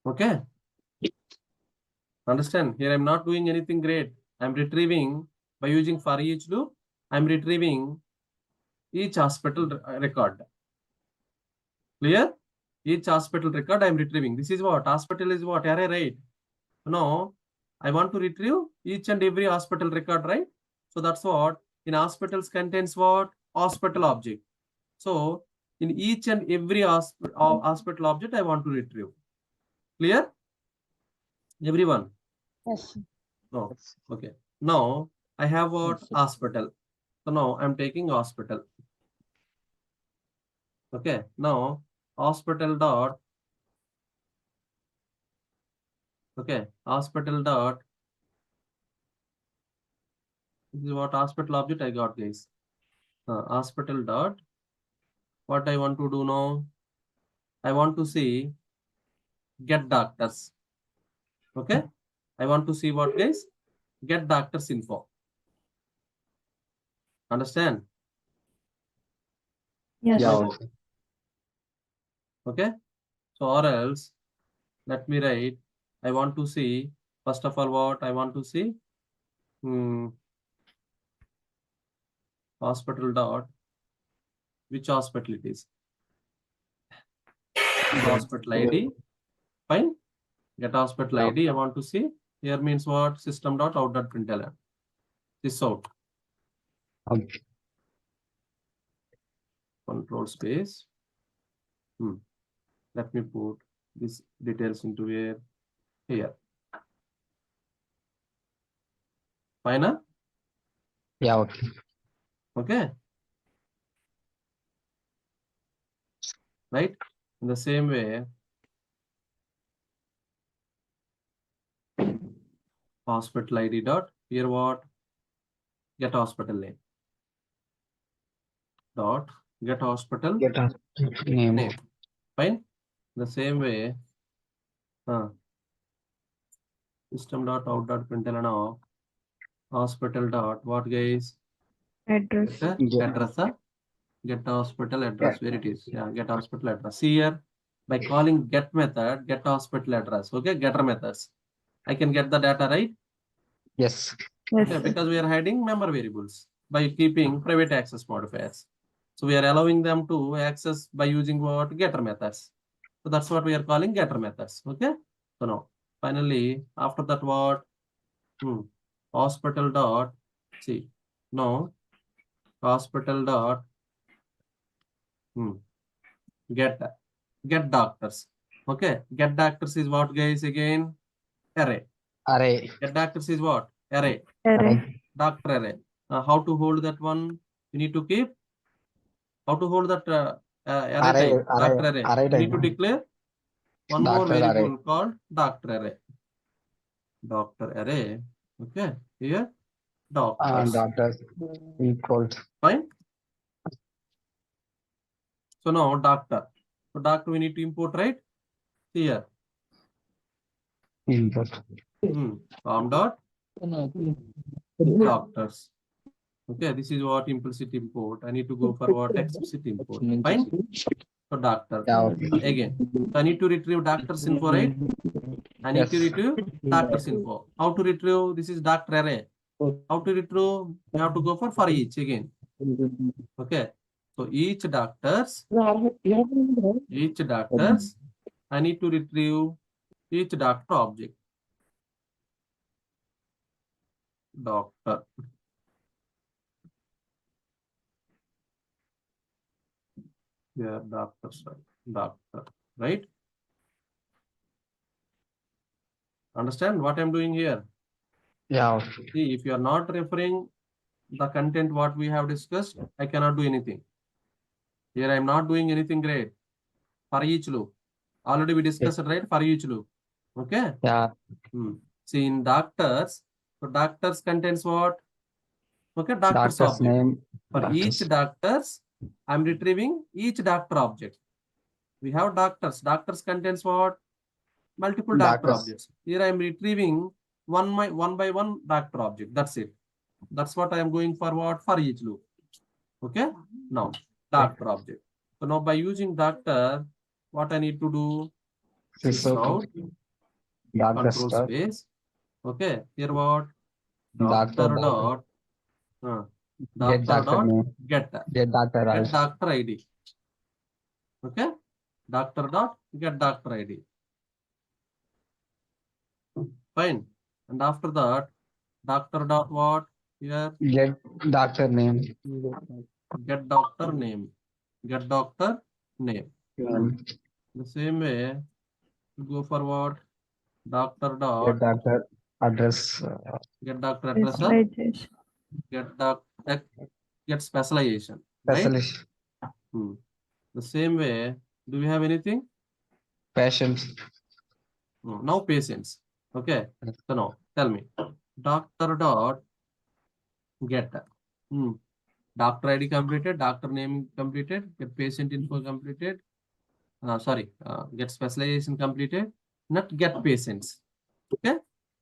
Okay. Understand? Here I'm not doing anything great. I'm retrieving by using for each loop. I'm retrieving each hospital record. Clear? Each hospital record I'm retrieving. This is what? Hospital is what? Array, right? No, I want to retrieve each and every hospital record, right? So that's what in hospitals contains what? Hospital object. So in each and every hospital object, I want to retrieve. Clear? Everyone? yes. No. Okay. Now I have what? Yes. Hospital. So now I'm taking hospital. Okay. Now hospital dot. Okay. Hospital dot. This is what hospital object I got, guys. Hospital dot. What I want to do now? I want to see get doctors. Okay. I want to see what, guys? Get doctors info. Understand? Yes. Yeah, Like, okay. okay. So or else let me write. I want to see first of all what I want to see. Hospital dot. Which hospital it is? Hospital ID. Fine. Get hospital Yeah. ID. I want to see. Here means what? System dot out dot println. This out. Okay. Control space. Let me put these details into where? Here. Fine. Huh? Yeah, okay. Okay. Right. In the same way, hospital ID dot here what? Get hospital name. Dot get hospital Get a name. name. Fine. The same way, system dot out dot println of hospital dot what, guys? Address. Yeah. Address. Get hospital address. Where it is? Yeah, get hospital address. See here, by calling get method, get hospital address. Okay, getter methods. I can get the data, right? Yes. Yes, Okay, sir. because we are hiding member variables by keeping private access modifiers. So we are allowing them to access by using what? Getter methods. So that's what we are calling getter methods. Okay. So now finally after that what? Hospital dot. See. No. Hospital dot. Get doctors. Okay. Get doctors is what, guys? Again array. Array. Get doctors is what? Array. Array. Doctor array. How to hold that one? You need to keep. How to hold that array type? Doctor array. Array You need to type. declare one more Doctor array. variable called doctor array. Doctor array. Okay, here doctors. Doctors equals Fine. So now doctor. So doctor we need to import, right? Here. input. Form dot doctors. Okay, this is what implicit import. I need to go for what explicit import. Fine. So doctor. Yeah, okay. Again. So I need to retrieve doctor's info, right? I need to Yes. retrieve doctor's info. How to retrieve? This is doctor array. How to retrieve? You have to go for each again. Okay. So each doctors, I need to retrieve each doctor object. Doctor. Yeah, doctors, right? Doctor, right? Understand what I'm doing here? Yeah, okay. See, if you are not referring the content what we have discussed, I cannot do anything. Here I'm not doing anything great. For each loop. Already we discussed it, right? For each loop. Okay? Yeah, See, in doctors, so doctors contains what? Okay, doctor's doctor's object. name. For each doctors, I'm retrieving each doctor object. We have doctors. Doctors contains what? Multiple doctor Doctors. objects. Here I am retrieving one by one doctor object. That's it. That's what I am going for what? For each loop. Okay? Now, doctor object. So now by using doctor, what I need to do? Sys out, Doctor control star. space. Okay, here what? Doctor Doctor dot Get doctor doctor dot name. get Get doctor get ID. doctor ID. Okay, doctor dot get doctor ID. Fine. And after that, doctor dot what? Here Get doctor name. get doctor name. Get doctor name. The same way, go for what? Doctor Get dot doctor address. get doctor address. Specialization. Get specialization. Right? Specialist. The same way, do we have anything? Patients. No, now patients. Okay. So now tell me. Doctor dot get. Doctor ID completed, doctor name completed, get patient info completed. Get specialization completed, not get patients. Okay.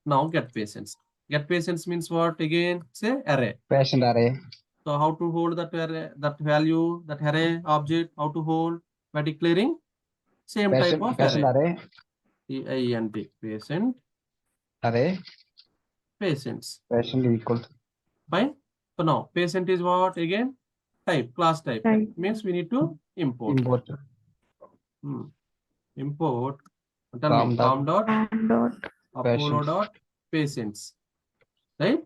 Now get patients. Get patients means what again? Say array. Patient array. So how to hold that array, that value, that array object, how to hold by declaring same type of Patient array. array. PINT, patient, Array. patients. Patient equal. Fine. So now patient is what again? Type, class type. Type. Means we need to import. Import. Import. Tell From me, dot. com dot And dot. Apollo dot patients. Right?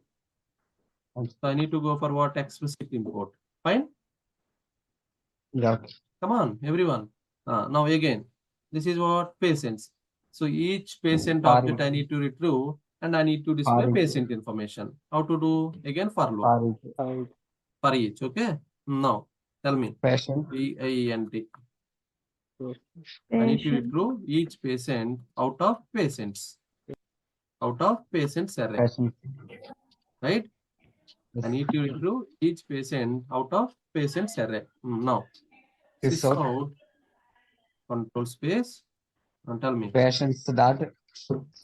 So I need to go for what? Explicit import. Fine. Yeah. Come on, everyone. Now again, this is what? Patients. So each patient object I need to retrieve and I need to display patient information. How to do? Again, for loop. For each. Okay. Now tell me. Patient. PINT. I need to Patient. retrieve each patient out of patients. Out of patients array. Patient. Right? I need to retrieve each patient out of patients array. Now, sys out control space and tell me. Patients dot.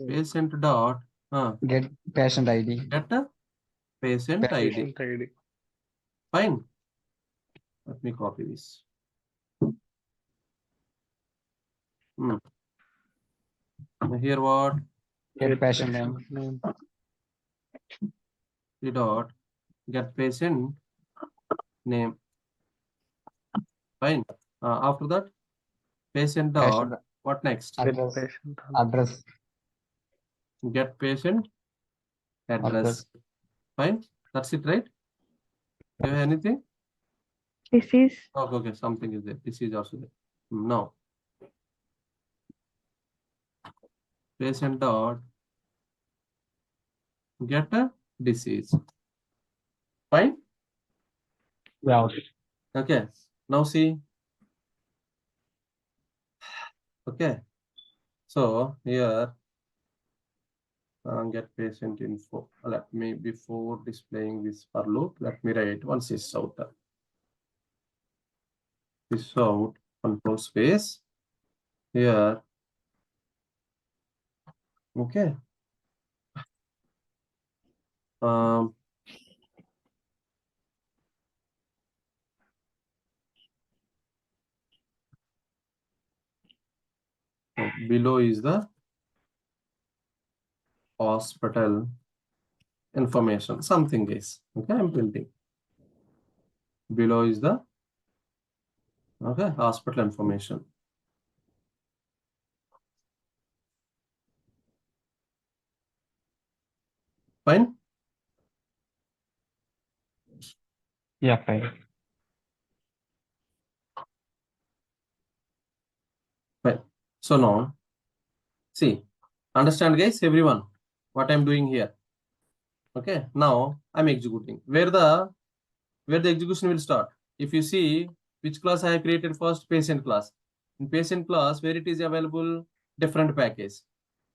Patient dot Get patient ID. get patient ID. Fine. Let me copy this. Here what? Get patient name. P dot get patient name. Fine. After that, patient dot what next? Address. Get patient address. Fine. That's it, right? Do you have anything? This is Okay, something is there. This is also there. Now, patient dot get a disease. Fine. Yeah. Okay. Now see. Okay. So here, get patient info. Let me, before displaying this for loop, let me write one sys out. Sys out control space here. Okay. So below is the hospital information, something is okay. I'm printing. Below is the okay hospital information. Fine. Yeah, fine. Fine. So now, see, understand, guys, everyone, what I'm doing here. Okay. Now I'm executing. Where the execution will start. If you see which class I have created first, patient class. In patient class, where it is available, different package.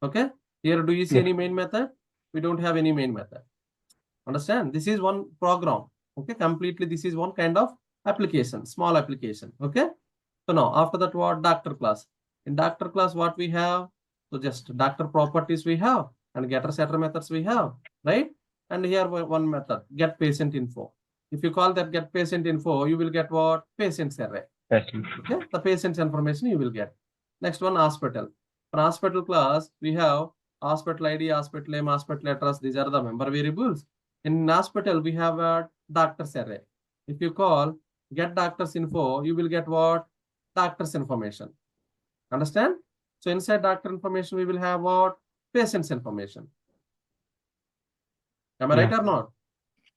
Okay. Here, do you see Yeah. any main method? We don't have any main method. Understand? This is one program. Okay. Completely, this is one kind of application, small application. Okay. So now, after that, what doctor class? In doctor class, what we have? So just doctor properties we have, and getter setter methods we have, right? And here one method, get patient info. If you call that get patient info, you will get what? Patients array. Patient. Okay, the patient's information you will get. Next one, hospital. For hospital class, we have hospital ID, hospital name, hospital address. These are the member variables. In hospital, we have a doctor's array. If you call get doctor's info, you will get what? Doctor's information. Understand? So inside doctor information, we will have what? Patient's information. Am I right Yeah. or not?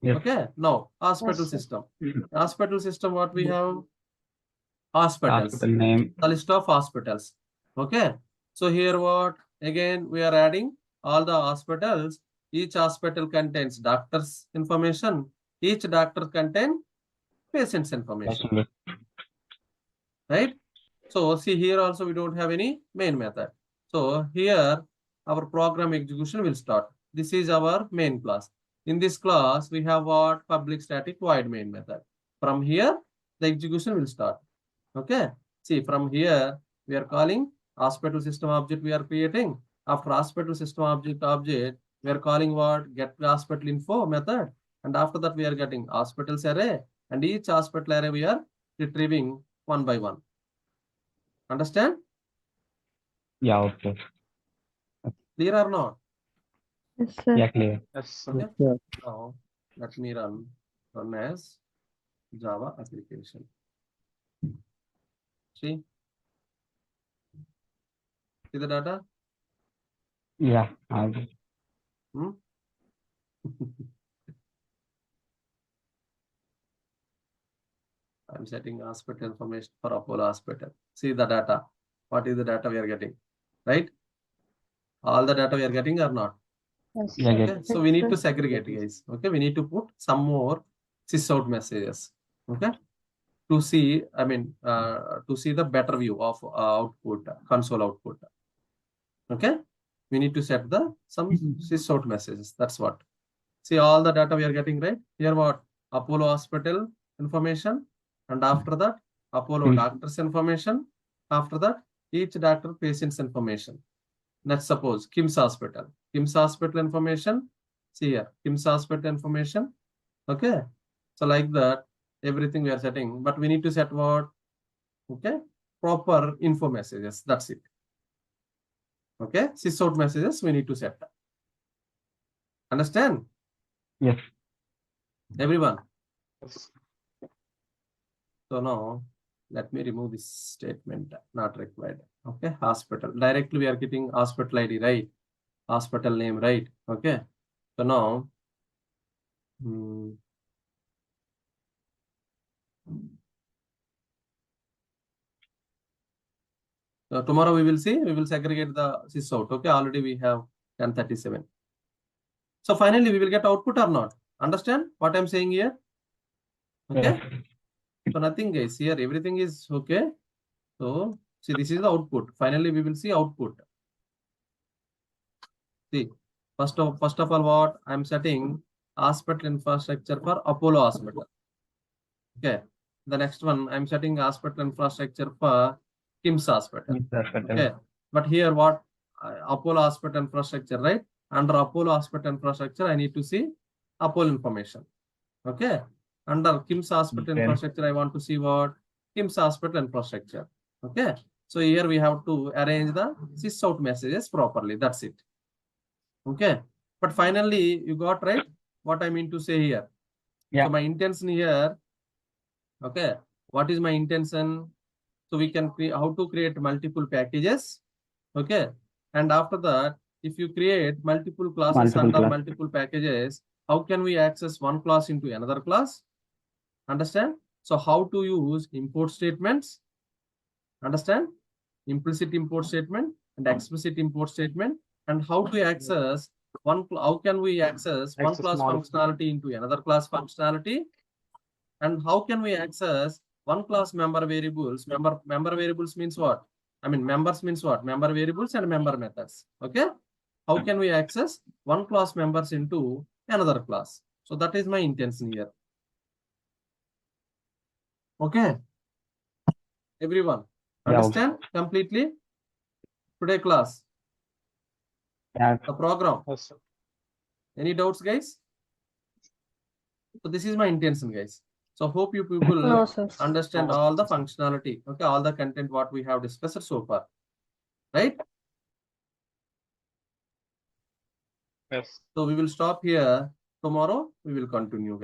Yes. Okay. Now, hospital Yes, sir. system. Hospital system, what we have? Hospitals. Hospital name. The list of hospitals. Okay. So here what? Again, we are adding all the hospitals. Each hospital contains doctor's information. Each doctor contains patient's information. Patient. Right? So see here also we don't have any main method. So here our program execution will start. This is our main class. In this class, we have what? Public static void main method. From here, the execution will start. Okay. See, from here, we are calling hospital system object we are creating. After hospital system object, we are calling what? Get hospital info method. And after that, we are getting hospitals array. And each hospital array we are retrieving one by one. Understand? Yeah, okay. Clear or not? Yes, sir. Yeah, clear. Yes, Okay. sir. Now, let me run as Java application. See the data? Yeah. I'll- Hmm? I'm setting hospital information for Apollo Hospital. See the data. What is the data we are getting? Right? All the data we are getting or not? Yes, Yeah, sir. get Okay. So we need to segregate, guys. Okay. We need to put some more sysout messages. Okay. To see, to see the better view of output, console output. Okay. We need to set the some sysout messages. That's what. See all the data we are getting, right? Here what? Apollo Hospital information. And after that, Apollo doctor's information. After that, each doctor patient's information. Let's suppose Kim's Hospital. Kim's Hospital information. See here, Kim's Hospital information. Okay. So like that, everything we are setting. But we need to set what? Okay. Proper info messages. That's it. Okay. Sysout messages we need to set. Understand? Yes. Everyone. Yes. So now let me remove this statement, not required. Okay, hospital. Directly we are getting hospital ID, right? Hospital name, right? Okay. So now, so tomorrow we will see, we will segregate the sysout. Okay, already we have 1037. So finally we will get output or not? Understand what I'm saying here? Okay. Yes. So nothing, guys. Here everything is okay. So see, this is the output. Finally, we will see output. See, First of all, what I'm setting hospital infrastructure for Apollo Hospital. Okay. The next one, I'm setting hospital infrastructure for KIMS Hospital. Okay. But here what Apollo Hospital infrastructure, right? Under Apollo Hospital infrastructure, I need to see Apollo information. Okay. Under KIMS Hospital Okay. infrastructure, I want to see what KIMS Hospital infrastructure. Okay. So here we have to arrange the sysout messages properly. That's it. Okay. But finally, you got right what I mean to say here. Yeah. So my intention here. Okay. What is my intention? So we can create how to create multiple packages. Okay. And after that, if you create multiple classes under multiple packages, how can we access one class into another class? Understand? So how to use import statements? Understand? Implicit import statement and explicit import statement, and how to access how can we access one class functionality into another class functionality, and how can we access one class member variables? Member variables means what? I mean, members means what? Member variables and member methods. Okay. How can we access one class members into another class? So that is my intention here. Okay. Everyone, understand completely today class? Yeah. The program. Yes, sir. Any doubts, guys? So this is my intention, guys. So hope you people No, sir. understand all the functionality. Okay, all the content what we have discussed so far. Right? Yes. So we will stop here. Tomorrow we will continue, guys.